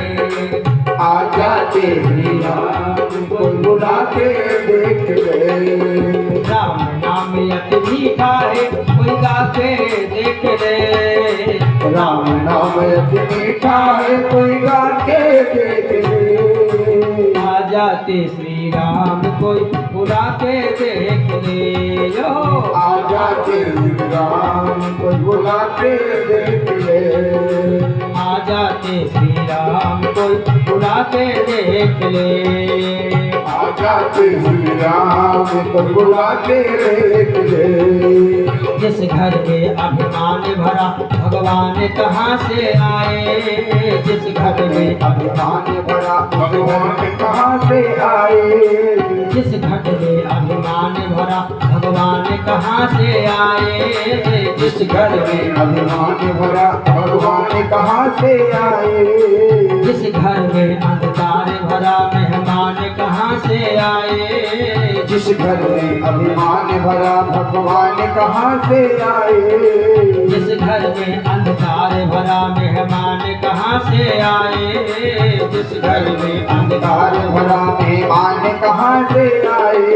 आ जाते श्री राम कोई बुला के देख ले। राम नाम अति मीठा है, कोई गा के देख ले। राम नाम अति मीठा है, कोई गा के देख ले। आ जाते श्री राम कोई बुला के देख ले। यो आ जाते श्री राम कोई बुला के देख ले। आ जाते श्री राम कोई बुला के देख ले। आ जाते श्री राम कोई बुला के देख ले। जिस घर में अभिमान भरा, भगवान कहाँ से आए? जिस घर में अभिमान भरा, भगवान कहाँ से आए? जिस घर में अभिमान भरा, भगवान कहाँ से आए? जिस घर में अभिमान भरा, भगवान कहाँ से आए? जिस घर में अंधकार भरा मेहमान कहाँ से आए, जिस घर में अभिमान भरा भगवान कहाँ से आए, जिस घर में अंधकार भरा मेहमान कहाँ से आए, जिस घर में अंधकार भरा मेहमान कहाँ से आए।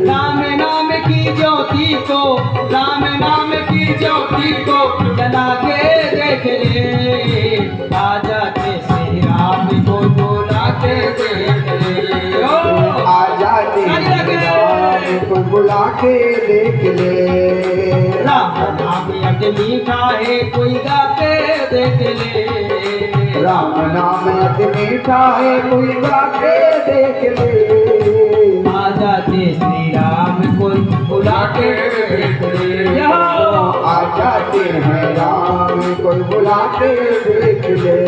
राम नाम की ज्योति को, राम नाम की ज्योति को जला के देख ले, आ जाते श्री राम को बुला के देख ले, आ जाते राम को बुला के देख ले। राम नाम अति मीठा है कोई गा के देख ले, राम नाम अति मीठा है कोई गा के देख ले। आ जाते श्री राम को बुला के देख ले, आ जाते हैं राम को बुला के देख ले।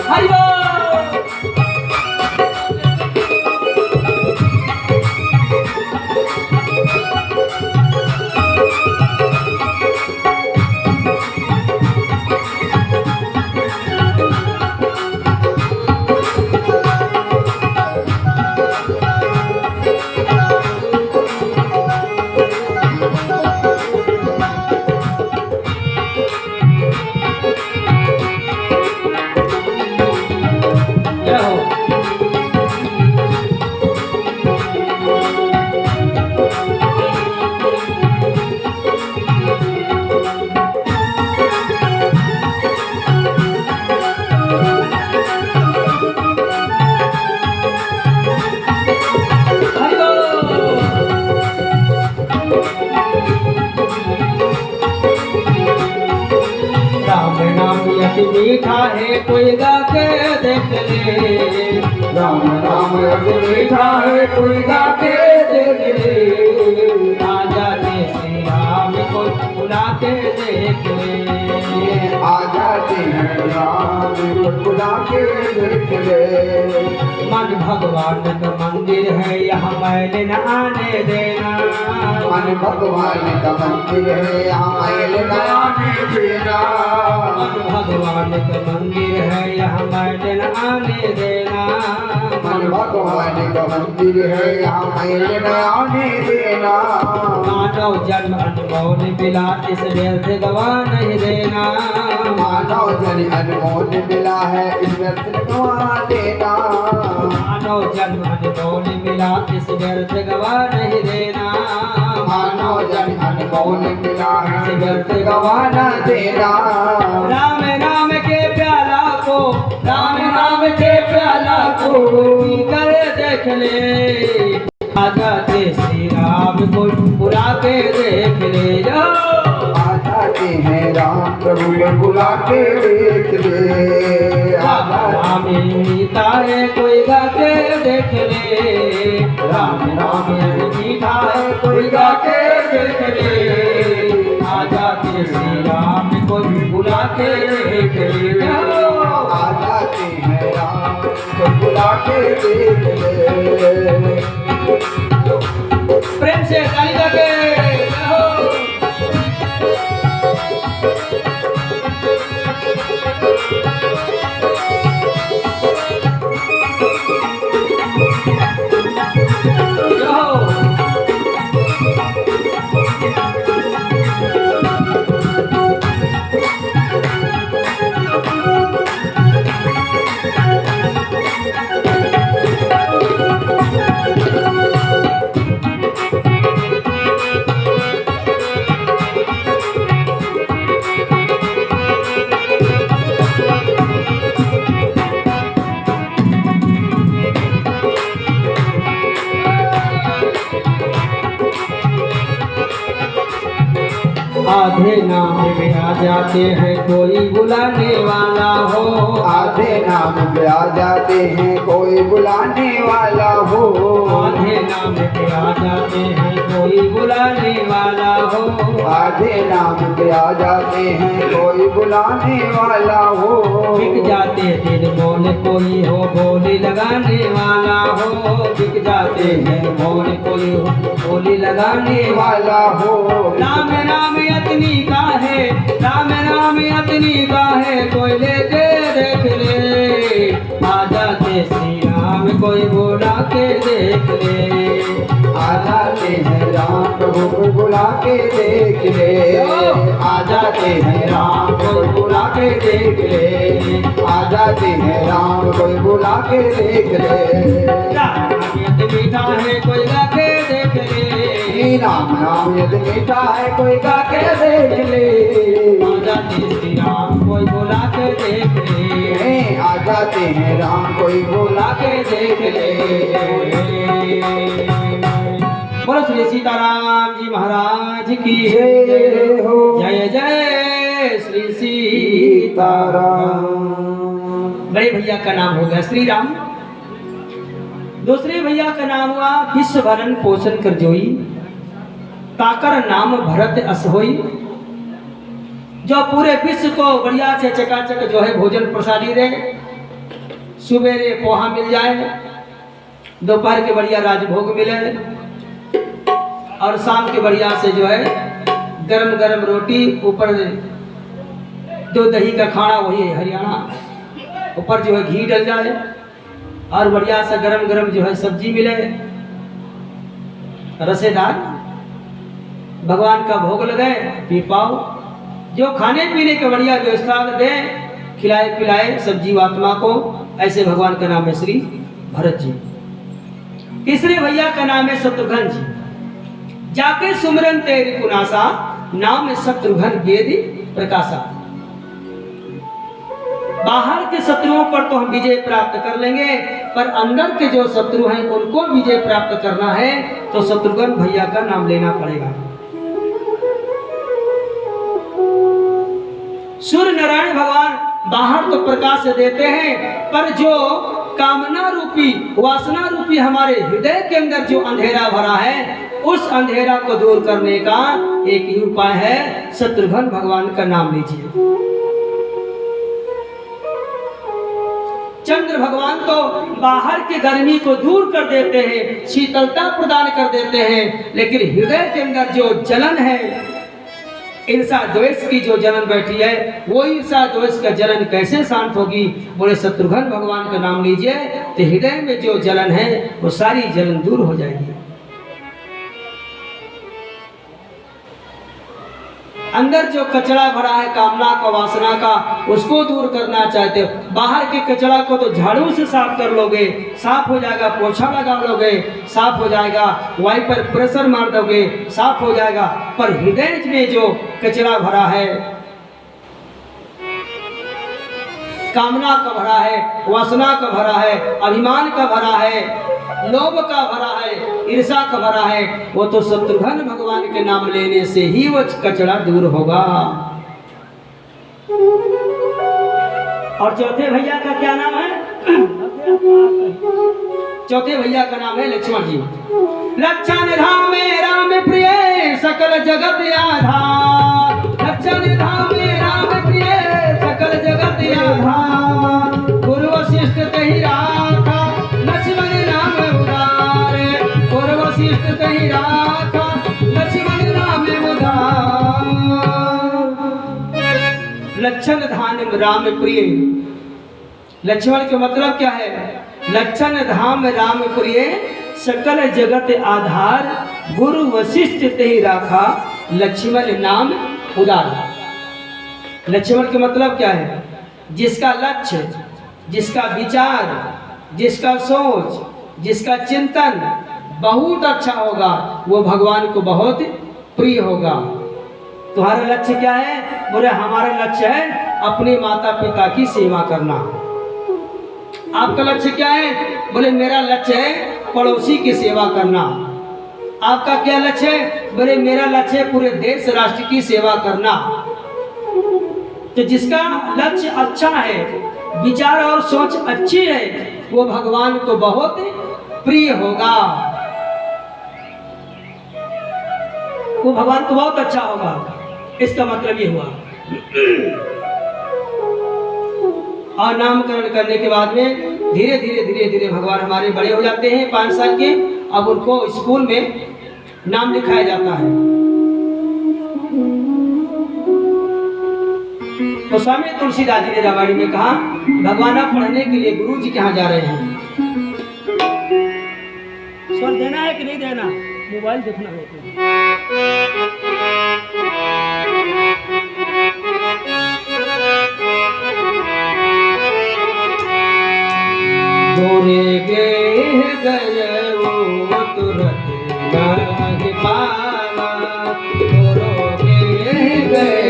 हरि बोल। मीठा है कोई गा के देख ले, राम नाम अति मीठा है कोई गा के देख ले। आ जाते श्री राम को बुला के देख ले, आ जाते हैं राम को बुला के देख ले। मन भगवान का मंदिर है यहाँ मैल न आने देना, मन भगवान का मंदिर है यहाँ मैल न आने देना। मन भगवान का मंदिर है यहाँ मैल न आने देना, मन भगवान का मंदिर है यहाँ मैल न आने देना। मानव जन्म अनमोल मिला इस व्यर्थ गवा नहीं देना, मानव जन्म अनमोल मिला है इस व्यर्थ गवा देना। मानव जन्म अनमोल मिला इस व्यर्थ गवा नहीं देना, मानव जन्म अनमोल मिला है इस व्यर्थ गवा न देना। राम नाम के प्याला को, राम नाम के प्याला को पी कर देख ले, आ जाते श्री राम को बुला के देख ले, आ जाते हैं राम प्रभु को बुला के देख ले। राम नाम मीठा है कोई गा के देख ले, राम नाम मीठा है कोई गा के देख ले, आ जाते श्री राम को बुला के देख ले, आ जाते हैं राम को बुला के देख ले। प्रेम से ताली लगे। आधे नाम में आ जाते हैं कोई बुलाने वाला हो, आधे नाम पे आ जाते हैं कोई बुलाने वाला हो। आधे नाम पे आ जाते हैं कोई बुलाने वाला हो। आधे नाम के आ जाते हैं कोई बुलाने वाला हो। बिक जाते दिन बोल कोई हो बोली लगाने वाला हो। बिक जाते हैं बोल कोई हो बोली लगाने वाला हो। राम नाम यतनी का है, राम नाम यतनी का है, कोई लेके देख ले। आ जाते श्री राम कोई बुला के देख ले। आ जाते हैं राम प्रभु कोई बुला के देख ले। आ जाते हैं राम कोई बुला के देख ले। आ जाते हैं राम कोई बुला के देख ले। राम यत मीठा है कोई गा के देख ले। राम नाम यदि मीठा है कोई गा के देख ले। आ जाते श्री राम कोई बुला के देख ले। आ जाते हैं राम कोई बुला के देख ले। बोलो श्री सीताराम जी महाराज की जय हो। जय जय श्री सीताराम। बड़े भैया का नाम हो गया श्री राम। दूसरे भैया का नाम हुआ विश्व भरण पोषण कर जोई, ताकर नाम भरत अस होई। जो पूरे विश्व को बढ़िया से चकाचक जो है भोजन प्रसादी दे। सुबेरे पोहा मिल जाए, दोपहर के बढ़िया राजभोग मिले, और शाम के बढ़िया से जो है गरम गरम रोटी, ऊपर दो दही का खाना, वही है हरियाणा, ऊपर जो है घी डल जाए, और बढ़िया सा गरम गरम जो है सब्जी मिले, रसेदार, भगवान का भोग लगाए, पी पाओ। जो खाने पीने की बढ़िया व्यवस्था दे, खिलाए पिलाए सब्जी आत्मा को। ऐसे भगवान का नाम है श्री भरत जी। तीसरे भैया का नाम है शत्रुघ्न जी। जाके सुमरन तेरी पुनासा, नाम है शत्रुघ्न वेद प्रकाशा। बाहर के शत्रुओं पर तो हम विजय प्राप्त कर लेंगे, पर अंदर के जो शत्रु हैं उनको विजय प्राप्त करना है तो शत्रुघ्न भैया का नाम लेना पड़ेगा। सूर्य नारायण भगवान बाहर तो प्रकाश देते हैं, पर जो कामना रूपी वासना रूपी हमारे हृदय के अंदर जो अंधेरा भरा है, उस अंधेरा को दूर करने का एक ही उपाय है, शत्रुघ्न भगवान का नाम लीजिए। चंद्र भगवान तो बाहर की गर्मी को दूर कर देते हैं, शीतलता प्रदान कर देते हैं, लेकिन हृदय के अंदर जो जलन है, ईर्षा द्वेष की जो जलन बैठी है, वो ईर्षा द्वेष का जलन कैसे शांत होगी? बोले शत्रुघ्न भगवान का नाम लीजिए तो हृदय में जो जलन है वो सारी जलन दूर हो जाएगी। अंदर जो कचरा भरा है कामना का वासना का, उसको दूर करना चाहते हो, बाहर के कचरा को तो झाड़ू से साफ कर लोगे, साफ हो जाएगा, पोछा लगा लोगे, साफ हो जाएगा, वाइपर प्रेशर मार दोगे, साफ हो जाएगा, पर हृदय में जो कचरा भरा है, कामना का भरा है, वासना का भरा है, अभिमान का भरा है, लोभ का भरा है, ईर्षा का भरा है, वो तो शत्रुघ्न भगवान के नाम लेने से ही वो कचरा दूर होगा। और चौथे भैया का क्या नाम है? चौथे भैया का नाम है लक्ष्मण जी। लक्षण धाम राम प्रिय सकल जगत आधार। लक्षण धाम राम प्रिय सकल जगत आधार। गुरु वशिष्ठ तहि राखा लक्ष्मण नाम उदार। गुरु वशिष्ठ तहि राखा लक्ष्मण नाम उदार। लक्षण धाम राम प्रिय। लक्ष्मण के मतलब क्या है? लक्षण धाम राम प्रिय सकल जगत आधार। गुरु वशिष्ठ तेहि राखा लक्ष्मण नाम उदार। लक्ष्मण के मतलब क्या है? जिसका लक्ष्य, जिसका विचार, जिसका सोच, जिसका चिंतन बहुत अच्छा होगा, वो भगवान को बहुत प्रिय होगा। तुम्हारा लक्ष्य क्या है? बोले हमारा लक्ष्य है अपने माता पिता की सेवा करना। आपका लक्ष्य क्या है? बोले मेरा लक्ष्य है पड़ोसी की सेवा करना। आपका क्या लक्ष्य है? बोले मेरा लक्ष्य है पूरे देश राष्ट्र की सेवा करना। तो जिसका लक्ष्य अच्छा है, विचार और सोच अच्छी है, वो भगवान को बहुत प्रिय होगा। वो भगवान को बहुत अच्छा होगा। इसका मतलब ये हुआ। और नामकरण करने के बाद में धीरे धीरे भगवान हमारे बड़े हो जाते हैं 5 साल के। अब उनको स्कूल में नाम लिखाया जाता है। तो स्वामी तुलसीदास जी ने रामायण में कहा, भगवान आप पढ़ने के लिए गुरु जी के यहाँ जा रहे हैं। स्वर देना है कि नहीं देना? मोबाइल देखना है। गोरे गए वो तुरंत नहीं पाला, गोरे गए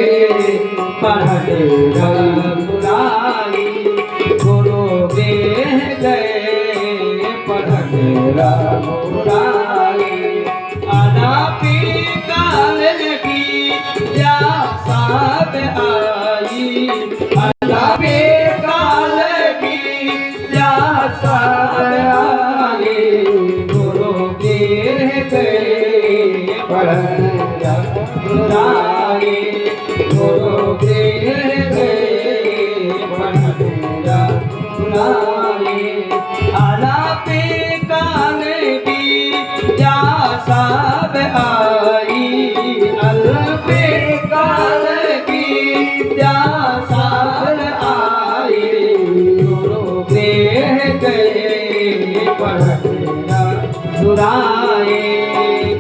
पढ़ने रघुराई, गोरे गए पढ़ने रघुराई। अनापी काल की या सब आई, अनापी काल की या सब आई, गुरु के गए पढ़ने रघुराई, गुरु के गए पढ़ने रघुराई। अनापी काल की या सब आई, अल्पे काल की या सब आई, गुरु के गए पढ़ने रघुराई,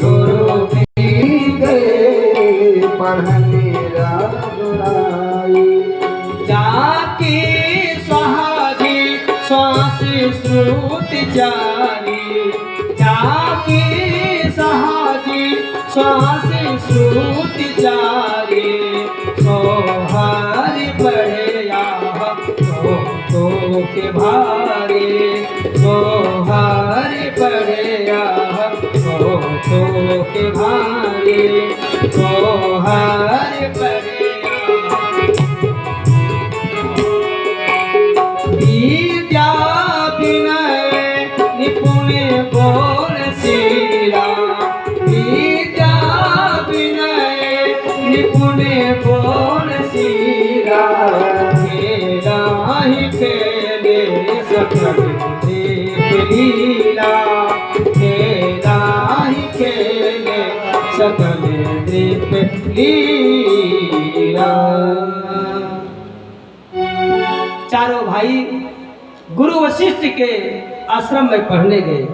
गुरु के गए पढ़ने रघुराई। जाकी सहाजी श्वास श्रुति जारी, जाकी सहाजी श्वास श्रुति जारी, सोहर बढ़िया तो के भारी, सोहर बढ़िया तो के भारी, सोहर बढ़िया। विद्या विनय निपुण बोल शीला, विद्या विनय निपुण बोल शीला, खेला ही खेले सकल देख लीला, खेला ही खेले सकल देख लीला। चारों भाई गुरु वशिष्ठ के आश्रम में पढ़ने गए।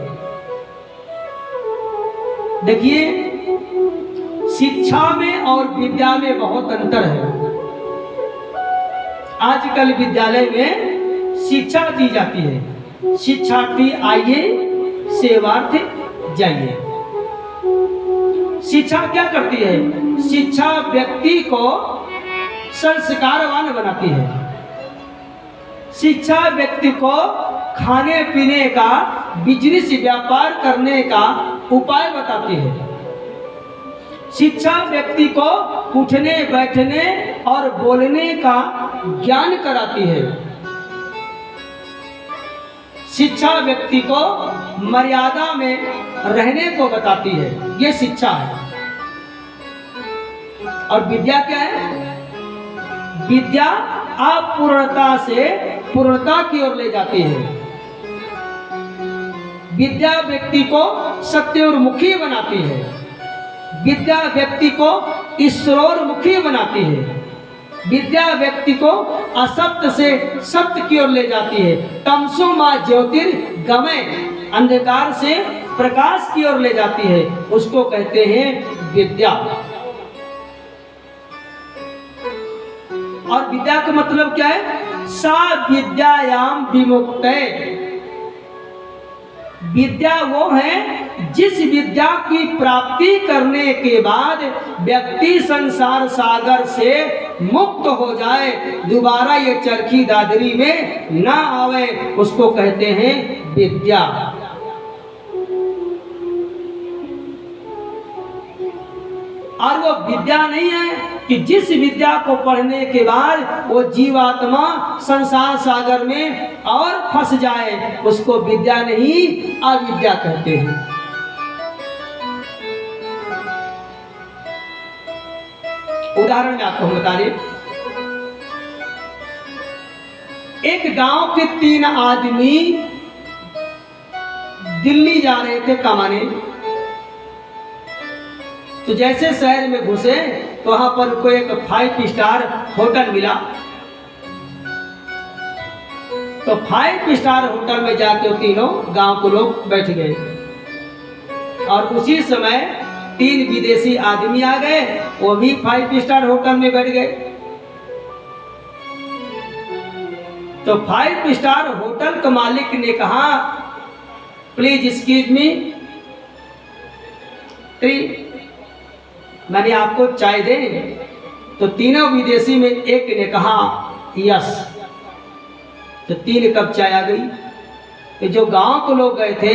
देखिए, शिक्षा में और विद्या में बहुत अंतर है। आजकल विद्यालय में शिक्षा दी जाती है, शिक्षार्थी आइए सेवार्थ जाइए। शिक्षा क्या करती है? शिक्षा व्यक्ति को संस्कारवान बनाती है। शिक्षा व्यक्ति को खाने पीने का, बिजनेस व्यापार करने का उपाय बताती है। शिक्षा व्यक्ति को उठने बैठने और बोलने का ज्ञान कराती है। शिक्षा व्यक्ति को मर्यादा में रहने को बताती है। ये शिक्षा है। और विद्या क्या है? विद्या अपूर्णता से पूर्णता की ओर ले जाती है। विद्या व्यक्ति को सत्योन्मुखी बनाती है। विद्या व्यक्ति को ईश्वरोन्मुखी बनाती है। विद्या व्यक्ति को असत्य से सत्य की ओर ले जाती है। तमसो मा ज्योतिर्गमय, अंधकार से प्रकाश की ओर ले जाती है। उसको कहते हैं विद्या। और विद्या का मतलब क्या है? सा विद्यायाम विमुक्तये। विद्या वो है जिस विद्या की प्राप्ति करने के बाद व्यक्ति संसार सागर से मुक्त हो जाए, दोबारा ये चरखी दादरी में ना आवे, उसको कहते हैं विद्या। और वो विद्या नहीं है कि जिस विद्या को पढ़ने के बाद वो जीवात्मा संसार सागर में और फंस जाए, उसको विद्या नहीं अविद्या कहते हैं। उदाहरण में आपको हम बता रहे, एक गांव के 3 आदमी दिल्ली जा रहे थे कमाने। तो जैसे शहर में घुसे तो वहां पर कोई एक 5 स्टार होटल मिला। तो 5 स्टार होटल में जाके तीनों गांव के लोग बैठ गए और उसी समय 3 विदेशी आदमी आ गए, वो भी 5 स्टार होटल में बैठ गए। तो 5 स्टार होटल का मालिक ने कहा, प्लीज एक्सक्यूज मी, मैंने आपको चाय दे। तो तीनों विदेशी में एक ने कहा यस। तो 3 कप चाय आ गई। तो जो गांव के लोग गए थे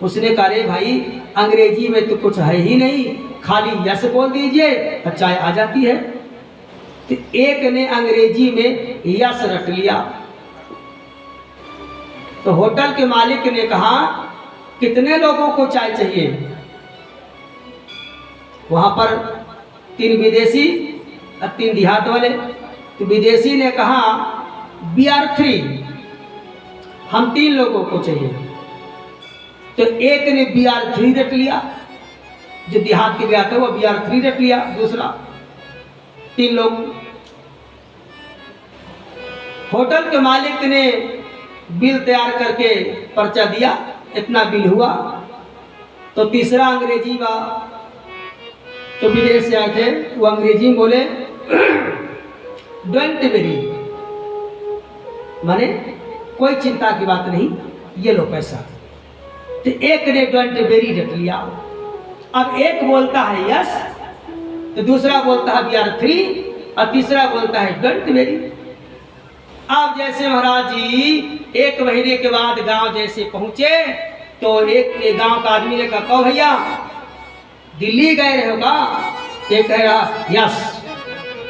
उसने कहा, अरे भाई अंग्रेजी में तो कुछ है ही नहीं, खाली यस बोल दीजिए और चाय आ जाती है। तो एक ने अंग्रेजी में यस रट लिया। तो होटल के मालिक ने कहा, कितने लोगों को चाय चाहिए? वहां पर 3 विदेशी और 3 देहात वाले। तो विदेशी ने कहा, वी आर 3, हम 3 लोगों को चाहिए। तो एक ने वी आर 3 रट लिया, जो देहात के गया था वो वी आर 3 रट लिया, दूसरा 3 लोग। होटल के मालिक ने बिल तैयार करके पर्चा दिया, इतना बिल हुआ। तो तीसरा अंग्रेजी बा, तो विदेश से आए थे, वो अंग्रेजी में बोले डोंट वेरी, माने कोई चिंता की बात नहीं, ये लो पैसा। तो एक ने डोंट वेरी रख लिया। अब एक बोलता है यस, तो दूसरा बोलता है वी आर 3 और तीसरा बोलता है डोंट वेरी। अब जैसे महाराज जी 1 महीने के बाद गांव जैसे पहुंचे तो एक गांव का आदमी ने कहा, कहो भैया दिल्ली गए रहे हो का? एक कह रहा यस।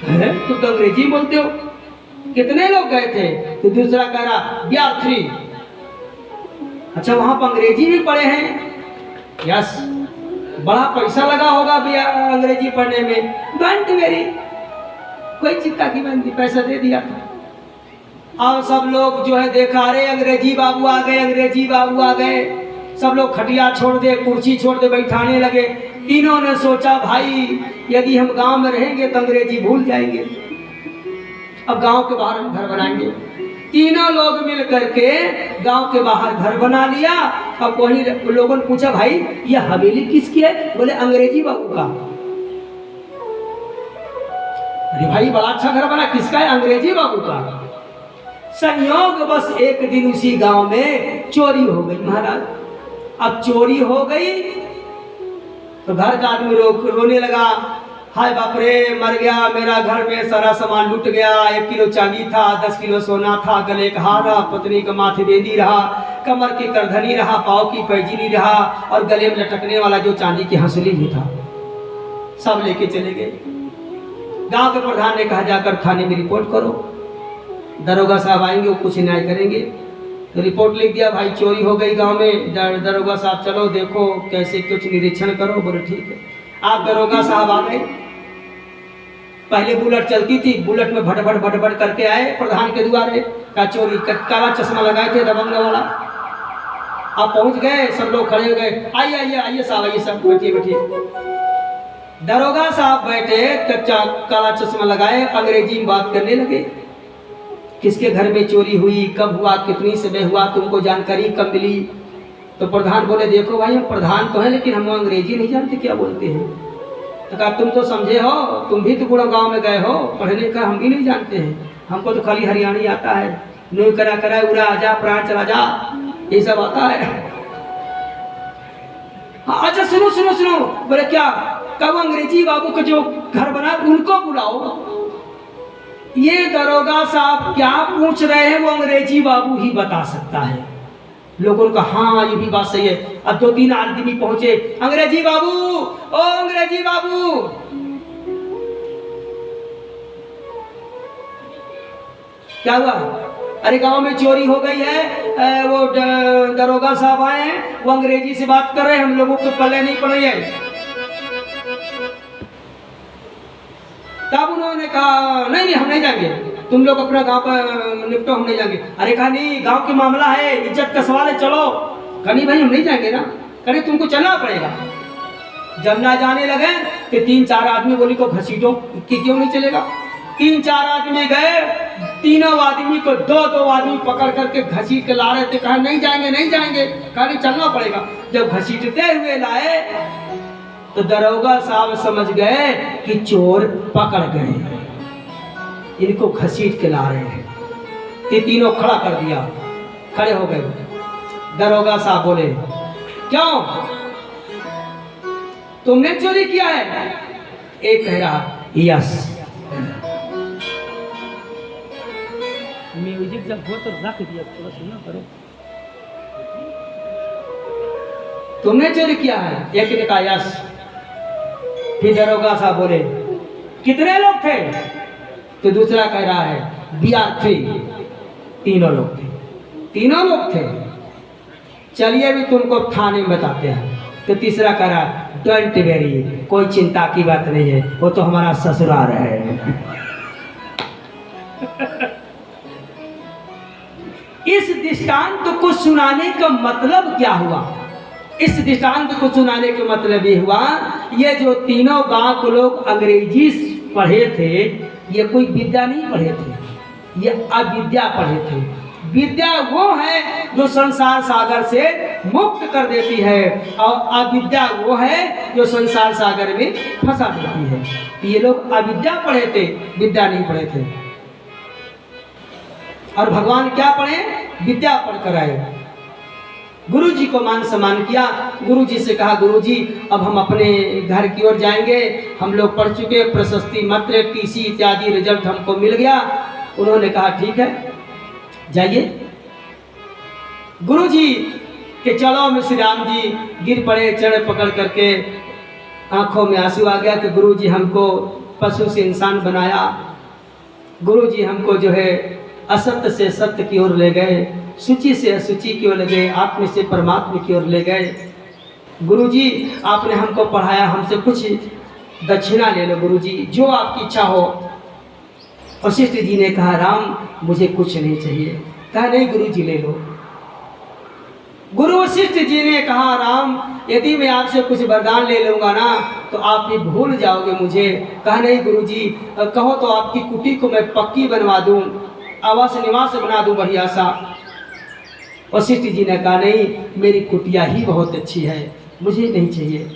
तुम तो अंग्रेजी बोलते हो, कितने लोग गए थे? तो दूसरा कह रहा वी आर 3। अच्छा, वहां पर अंग्रेजी भी पढ़े हैं? यस। बड़ा पैसा लगा होगा अंग्रेजी पढ़ने में? डोंट वेरी, कोई चिंता की बात नहीं, पैसा दे दिया था। अब सब लोग जो है देखा, अरे अंग्रेजी बाबू आ गए, अंग्रेजी बाबू आ गए। सब लोग खटिया छोड़ दे, कुर्सी छोड़ दे, बैठाने लगे। तीनों ने सोचा, भाई यदि हम गांव में रहेंगे तो अंग्रेजी भूल जाएंगे, अब गांव के बाहर हम घर बनाएंगे। तीनों लोग मिल करके गांव के बाहर घर बना लिया। अब वही लोगों ने पूछा, भाई ये हवेली किसकी है? बोले अंग्रेजी बाबू का। अरे भाई बड़ा अच्छा घर बना, किसका है? अंग्रेजी बाबू का। संयोग बस एक दिन उसी गांव में चोरी हो गई महाराज। अब चोरी हो गई तो घर का आदमी रोने लगा, हाय बाप रे, मर गया, मेरा घर में सारा सामान लूट गया। 1 किलो चांदी था, 10 किलो सोना था, गले का हार रहा, पत्नी का माथे बेंदी रहा, कमर की करधनी रहा, पाँव की पैजनी रहा और गले में लटकने वाला जो चांदी की हंसुली भी था, सब लेके चले गए। गांव के प्रधान ने कहा, जाकर थाने में रिपोर्ट करो, दरोगा साहब आएंगे वो कुछ न्याय करेंगे। तो रिपोर्ट लिख दिया, भाई चोरी हो गई गांव में, दरोगा साहब चलो देखो कैसे कुछ निरीक्षण करो। बोले ठीक है। आप दरोगा साहब आ गए। पहले बुलेट चलती थी, बुलेट में भटभट भटभट करके आए प्रधान के द्वारे। का चोरी काला चश्मा लगाए थे दबंग वाला। आप पहुंच गए, सब लोग खड़े हो गए, आइए आइए आइए साहब, आइए सब, बैठिए बैठिए। दरोगा साहब बैठे, कच्चा काला चश्मा लगाए, अंग्रेजी में बात करने लगे। किसके घर में चोरी हुई, कब हुआ, कितनी समय हुआ, तुमको जानकारी कब मिली? तो प्रधान बोले, देखो भाई हम प्रधान तो हैं लेकिन हम अंग्रेजी नहीं जानते क्या बोलते हैं। तो कहा, तुम तो समझे हो, तुम भी तो पूरा गांव में गए हो, पढ़ने का हम भी नहीं जानते हैं, हमको तो खाली हरियाणी आता है, नो करा करा, उड़ा आजा, प्राण चला जा, ये सब आता है। हाँ, अच्छा सुनो सुनो सुनो। बोले क्या? कब अंग्रेजी बाबू का जो घर बना उनको बुलाओ। ये दरोगा साहब क्या पूछ रहे हैं वो अंग्रेजी बाबू ही बता सकता है। लोगों का हाँ ये भी बात सही है। अब 2-3 आदमी पहुंचे, अंग्रेजी बाबू, ओ अंग्रेजी बाबू। क्या हुआ? अरे गांव में चोरी हो गई है, वो दरोगा साहब आए हैं, वो अंग्रेजी से बात कर रहे हैं, हम लोगों को पल्ले नहीं पड़ रही है। तब उन्होंने कहा नहीं नहीं हम नहीं जाएंगे, तुम लोग अपना गांव पर निपटो, हम नहीं जाएंगे। अरे कहा नहीं गांव की मामला है, इज्जत का सवाल है, चलो। कहा नहीं भाई हम नहीं जाएंगे ना। कहा तुमको चलना पड़ेगा। जब ना जाने लगे तो 3-4 आदमी बोली को घसीटो कि क्यों नहीं चलेगा। 3-4 आदमी गए, तीनों आदमी को 2-2 आदमी पकड़ करके घसीट के ला रहे थे। कहा नहीं जाएंगे नहीं जाएंगे। कहा नहीं चलना पड़ेगा। जब घसीटते हुए लाए तो दरोगा साहब समझ गए कि चोर पकड़ गए, इनको घसीट के ला रहे हैं। ये तीनों खड़ा कर दिया, खड़े हो गए। दरोगा साहब बोले क्यों तुमने चोरी किया है? एक कह रहा यस। म्यूजिक जब हो तो रख दिया, थोड़ा सुना करो। तुमने चोरी किया है? एक ने कहा यस। फिर दरोगा साहब बोले कितने लोग थे? तो दूसरा कह रहा है वी आर 3, तीनों लोग थे। तीनों लोग थे। चलिए भी तुमको थाने में बताते हैं। तो तीसरा कह रहा डोंट वेरी, कोई चिंता की बात नहीं है, वो तो हमारा ससुराल है। इस दृष्टांत को सुनाने का मतलब क्या हुआ? इस दृष्टांत को सुनाने का मतलब ये हुआ, ये जो तीनों गांव के लोग अंग्रेजी पढ़े थे, ये कोई विद्या नहीं पढ़े थे, ये अविद्या पढ़े थे। विद्या वो है जो संसार सागर से मुक्त कर देती है, और अविद्या वो है जो संसार सागर में फंसा देती है। ये लोग अविद्या पढ़े थे, विद्या नहीं पढ़े थे। और भगवान क्या पढ़े? विद्या पढ़कर आए। गुरु जी को मान सम्मान किया। गुरु जी से कहा गुरु जी अब हम अपने घर की ओर जाएंगे, हम लोग पढ़ चुके, प्रशस्ति पत्र टीसी इत्यादि रिजल्ट हमको मिल गया। उन्होंने कहा ठीक है जाइए। गुरु जी के चलो में श्री राम जी गिर पड़े, चढ़े पकड़ करके, आंखों में आंसू आ गया कि गुरु जी हमको पशु से इंसान बनाया, गुरु जी हमको जो है असत्य से सत्य की ओर ले गए, सूची से असूची की ओर ले गए, आत्म से परमात्मा की ओर ले गए। गुरुजी आपने हमको पढ़ाया, हमसे कुछ दक्षिणा ले लो गुरुजी, जो आपकी इच्छा हो। वशिष्ठ जी ने कहा राम मुझे कुछ नहीं चाहिए। कहा नहीं गुरुजी ले लो। गुरु वशिष्ठ जी ने कहा राम यदि मैं आपसे कुछ वरदान ले लूँगा ना तो आप भी भूल जाओगे मुझे। कहा नहीं गुरुजी कहो तो आपकी कुटी को मैं पक्की बनवा दूँ, आवास निवास बना दूँ बढ़िया सा। वशिष्ठ जी ने कहा नहीं मेरी कुटिया ही बहुत अच्छी है, मुझे नहीं चाहिए।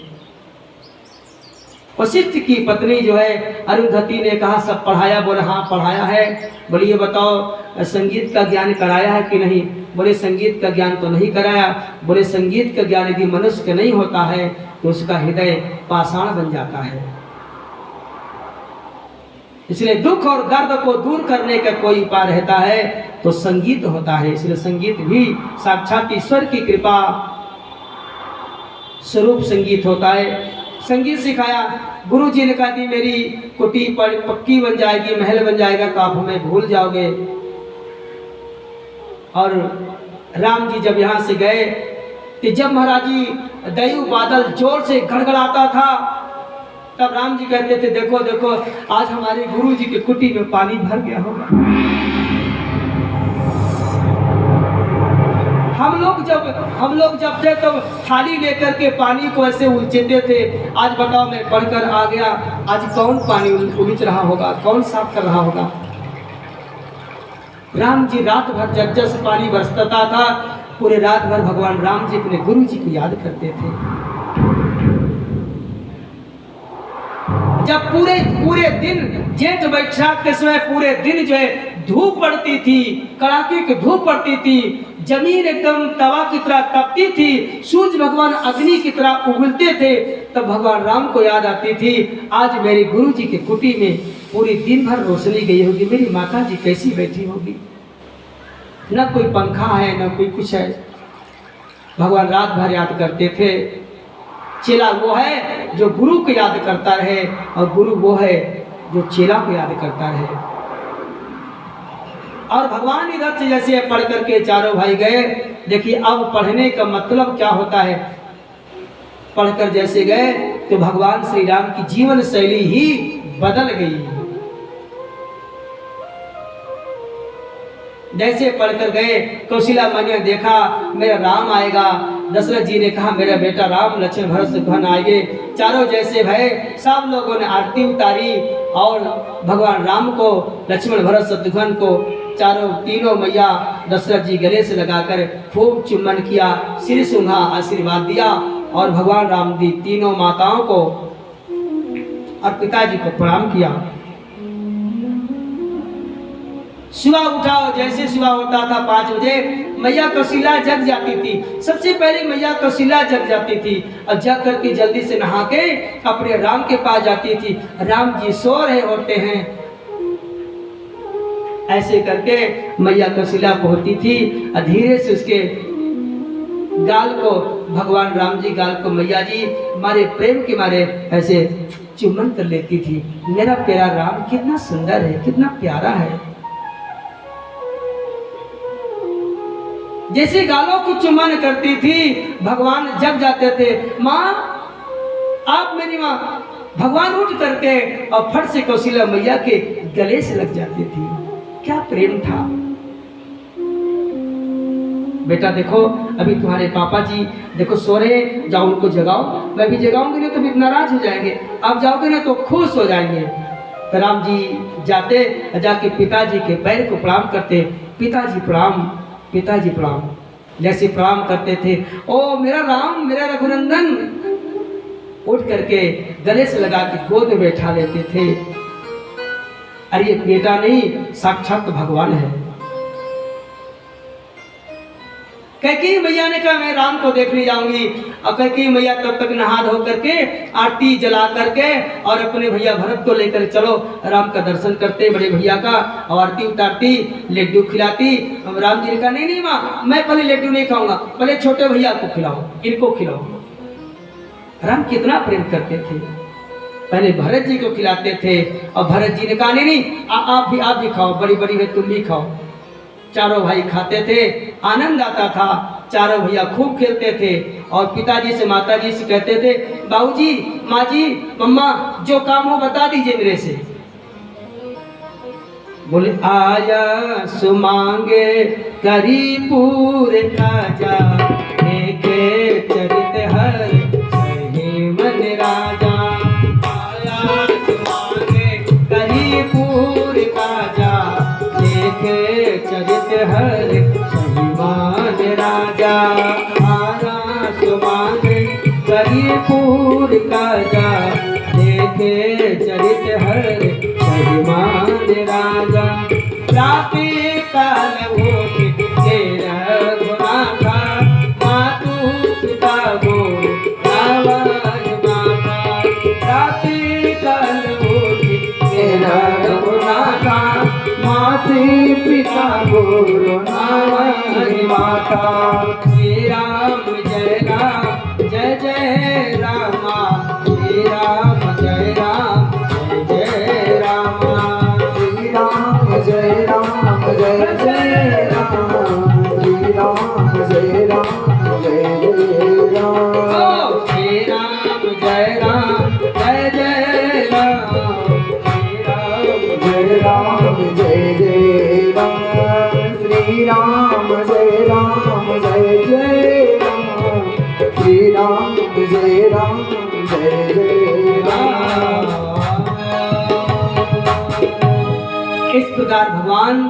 वशिष्ठ की पत्नी जो है अरुंधति ने कहा सब पढ़ाया? बोले हाँ पढ़ाया है। बोले ये बताओ संगीत का ज्ञान कराया है कि नहीं? बोले संगीत का ज्ञान तो नहीं कराया। बोले संगीत का ज्ञान यदि मनुष्य का नहीं होता है तो उसका हृदय पाषाण बन जाता है, इसलिए दुख और दर्द को दूर करने का कोई उपाय रहता है तो संगीत होता है। इसलिए संगीत भी साक्षात ईश्वर की कृपा स्वरूप संगीत होता है। संगीत सिखाया। गुरु जी ने कहा कि मेरी कुटी पर पक्की बन जाएगी, महल बन जाएगा तो आप हमें भूल जाओगे। और राम जी जब यहाँ से गए तो जब महाराज जी दयु बादल जोर से गड़गड़ाता था तब राम जी कहते थे देखो देखो आज हमारे गुरु जी की कुटी में पानी भर गया होगा। हम लोग जब थे तो थाली लेकर के पानी को ऐसे उलचते थे। आज बताओ मैं पढ़कर आ गया, आज कौन पानी उलीच रहा होगा, कौन साफ कर रहा होगा। राम जी रात भर जज्जस पानी बरसता था, पूरे रात भर भगवान राम जी अपने गुरु जी को याद करते थे। जब पूरे दिन जेठ बैसाख के समय पूरे दिन जो है धूप पड़ती थी, कड़ाके की धूप पड़ती थी, जमीन एकदम तवा की तरह तपती थी, सूर्य भगवान अग्नि की तरह उगलते थे, तब भगवान राम को याद आती थी आज मेरे गुरु जी की कुटी में पूरी दिन भर रोशनी गई होगी, मेरी माता जी कैसी बैठी होगी, न कोई पंखा है न कोई कुछ है। भगवान रात भर याद करते थे। चेला वो है जो गुरु को याद करता रहे और गुरु वो है जो चेला को याद करता रहे। और भगवान इधर से जैसे पढ़ करके चारों भाई गए। देखिए अब पढ़ने का मतलब क्या होता है। पढ़कर जैसे गए तो भगवान श्री राम की जीवन शैली ही बदल गई। जैसे पढ़कर गए, कौशल्या माँ ने देखा मेरा राम आएगा। दशरथ जी ने कहा मेरा बेटा राम लक्ष्मण भरत शत्रुघ्न आएंगे। चारों जैसे भय, सब लोगों ने आरती उतारी और भगवान राम को, लक्ष्मण भरत शत्रुघ्न को, चारों तीनों मैया दशरथ जी गले से लगाकर खूब चुम्बन किया, सिर सूंघा, आशीर्वाद दिया और भगवान राम जी तीनों माताओं को और पिताजी को प्रणाम किया। सुबह उठा, जैसे सुबह होता था 5 बजे, मैया कौशल्या जग जाती थी। सबसे पहले मैया कौशल्या जग जाती थी और जग करके जल्दी से नहा के अपने राम के पास जाती थी। राम जी सो रहे होते हैं, ऐसे करके मैया कौशल्या पहुंचती थी और धीरे से उसके गाल को, भगवान राम जी गाल को मैया जी मारे प्रेम के मारे ऐसे चुम्बन कर लेती थी। मेरा प्यारा राम कितना सुंदर है, कितना प्यारा है। जैसे गालों को चुम्बन करती थी, भगवान जग जाते थे। माँ, आप मेरी माँ। भगवान उठ करके और फट से कौशल्या मैया के गले से लग जाती थी। क्या प्रेम था। बेटा देखो, अभी तुम्हारे पापा जी देखो सो रहे, जाओ उनको जगाओ। मैं भी जगाऊंगी नहीं तो भी नाराज हो जाएंगे, आप जाओगे ना तो खुश हो जाएंगे। तो राम जी जाते, जाके पिताजी के पैर को प्रणाम करते। पिताजी प्रणाम, पिताजी प्रणाम। जैसे प्रणाम करते थे, ओ मेरा राम, मेरा रघुनंदन, उठ करके गले से लगा के गोद में बैठा लेते थे। अरे ये बेटा नहीं, साक्षात भगवान है। कैकेयी मैया ने कहा मैं राम को देखने जाऊंगी। और कैकेयी मैया तब तक नहा धो करके आरती जला करके और अपने भैया भरत को लेकर चलो राम का दर्शन करते, बड़े भैया का, और आरती उतारती, लड्डू खिलाती। राम जी ने कहा नहीं नहीं माँ, मैं पहले लड्डू नहीं खाऊंगा, पहले छोटे भैया को खिलाओ, इनको खिलाओ। राम कितना प्रेम करते थे, पहले भरत जी को खिलाते थे और भरत जी ने कहा नहीं नहीं, आप भी खाओ, बड़ी बड़ी है तुम भी खाओ। चारों भाई खाते थे, आनंद आता था। चारों भैया खूब खेलते थे और पिताजी से माताजी से कहते थे बाबूजी, माँ जी, मम्मा, जो काम हो बता दीजिए मेरे से। बोले आया सुमांगे करी पूरे काजा, देखे चरित हर सही मन राजा। आया सुमांगे करी पूरे काजा, देखे चरित हर सही मान राजा। आया सुमांगे करी पूरे काजा, देखे चरित हर सही मान राजा। प्राप्ति काल हो तेरा गुना था, मातु पिता गो रावण माता। प्राप्ति काल हो तेरा गुना था, मातु पिता गो रावण माता। श्री राम जय राम, जय जय रामा। श्री राम जय राम, जय जय रामा। श्री राम जय राम, जय जय राम। श्री राम जय राम, जय जय राम। श्री राम जय राम, जय जय राम। जय राम जय जय राम। श्री राम जय राम, जय जय राम। श्री राम जय राम, जय जय राम। इस प्रकार भगवान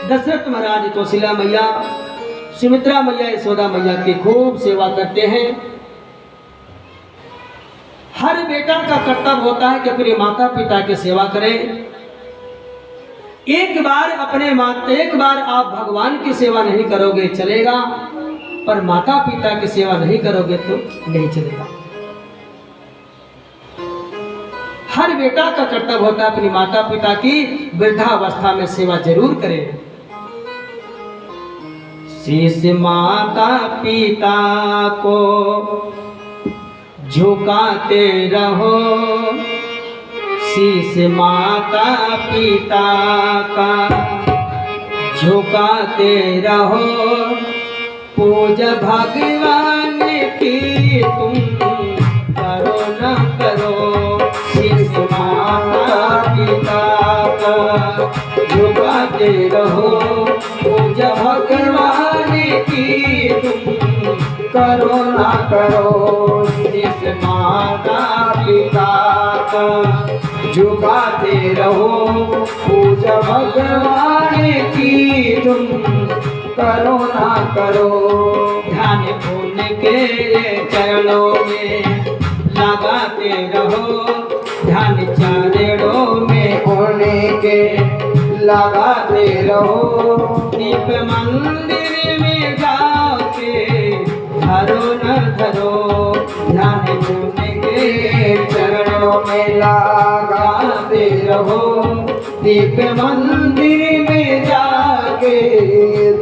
दशरथ महाराज कौशल्या मैया, सुमित्रा मैया, यशोदा मैया की खूब सेवा करते हैं। हर बेटा का कर्तव्य होता है कि अपने माता पिता की सेवा करे। एक बार आप भगवान की सेवा नहीं करोगे चलेगा, पर माता पिता की सेवा नहीं करोगे तो नहीं चलेगा। हर बेटा का कर्तव्य होता है अपनी माता पिता की वृद्धावस्था में सेवा जरूर करे। शीश माता पिता को झुकाते रहो, शीश माता पिता का झुकाते रहो। पूजा भगवान की तुम करो न करो, शीश माता पिता का झुकाते रहो पूजा भगवान की तुम करो ना करो जिस माता पिता का झुकाते रहो पूजा भगवान की तुम करो ना करो ध्यान उनके चरणों में लगाते रहो ध्यान चरणों में उनके लगाते रहो दीप मंदिर में जाके धरो न धरो ध्यान उनके चरणों में लगाते रहो दीप मंदिर में जाके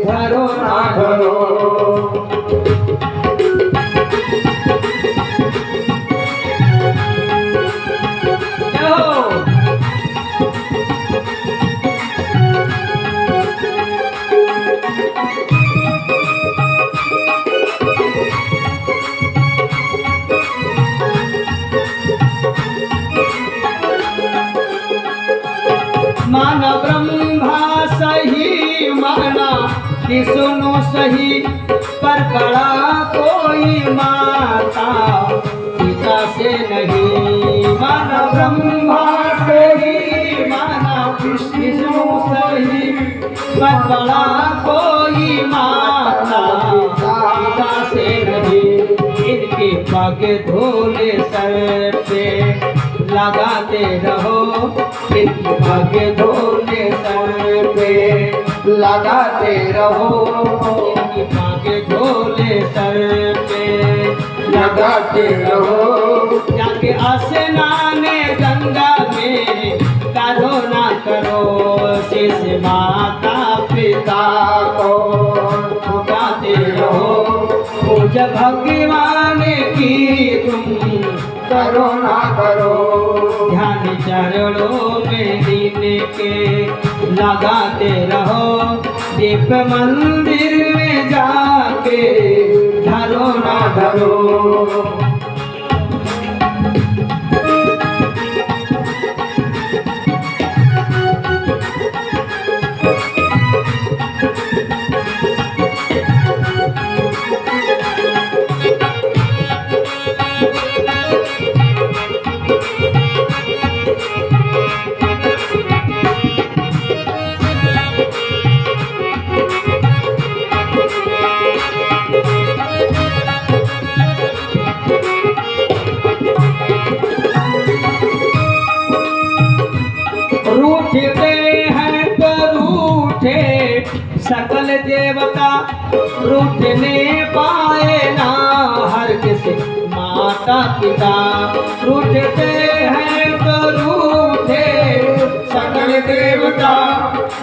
धरो ना धरो माना ब्रह्मा सही माना विष्णु सही पर बड़ा कोई माता पिता से नहीं माना ब्रह्मा सही माना विष्णु सही पर बड़ा कोई माता पिता से नहीं इनके पग धोले सर पे लगाते रहो इनके पग धोले सर पे लगाते रहो इनके पग धोले सर पे लगाते रहो जाके स्नान गंगा में करो ना करो शेष माता पिता को झुकाते रहो पूजा भगवान की तुम करो ना करो ध्यान चरणों में दीन के लगाते रहो दीप मंदिर में जाके धरो ना धरो रूठते हैं तो रूठे सकल देवता रूठने पाए ना हर किसी माता पिता रूठते हैं तो रूठे सकल देवता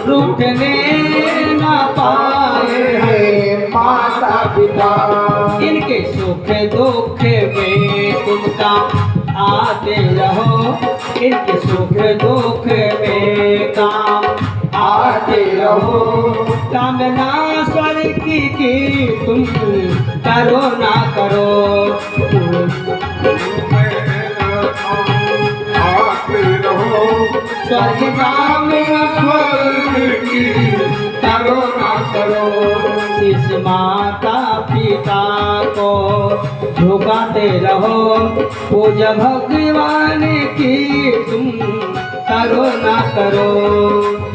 रूठने ना पाए हैं माता पिता इनके सुख दुख में तुमका आते रहो इनके सुख दुख में काम आते रहो कामना स्वर्ग की तुम करो ना करो आते रहो स्वर्ग काम स्वर्ग की करो ना करो शिष माता पिता को झुकाते रहो पूजा भगवान की तुम करो ना करो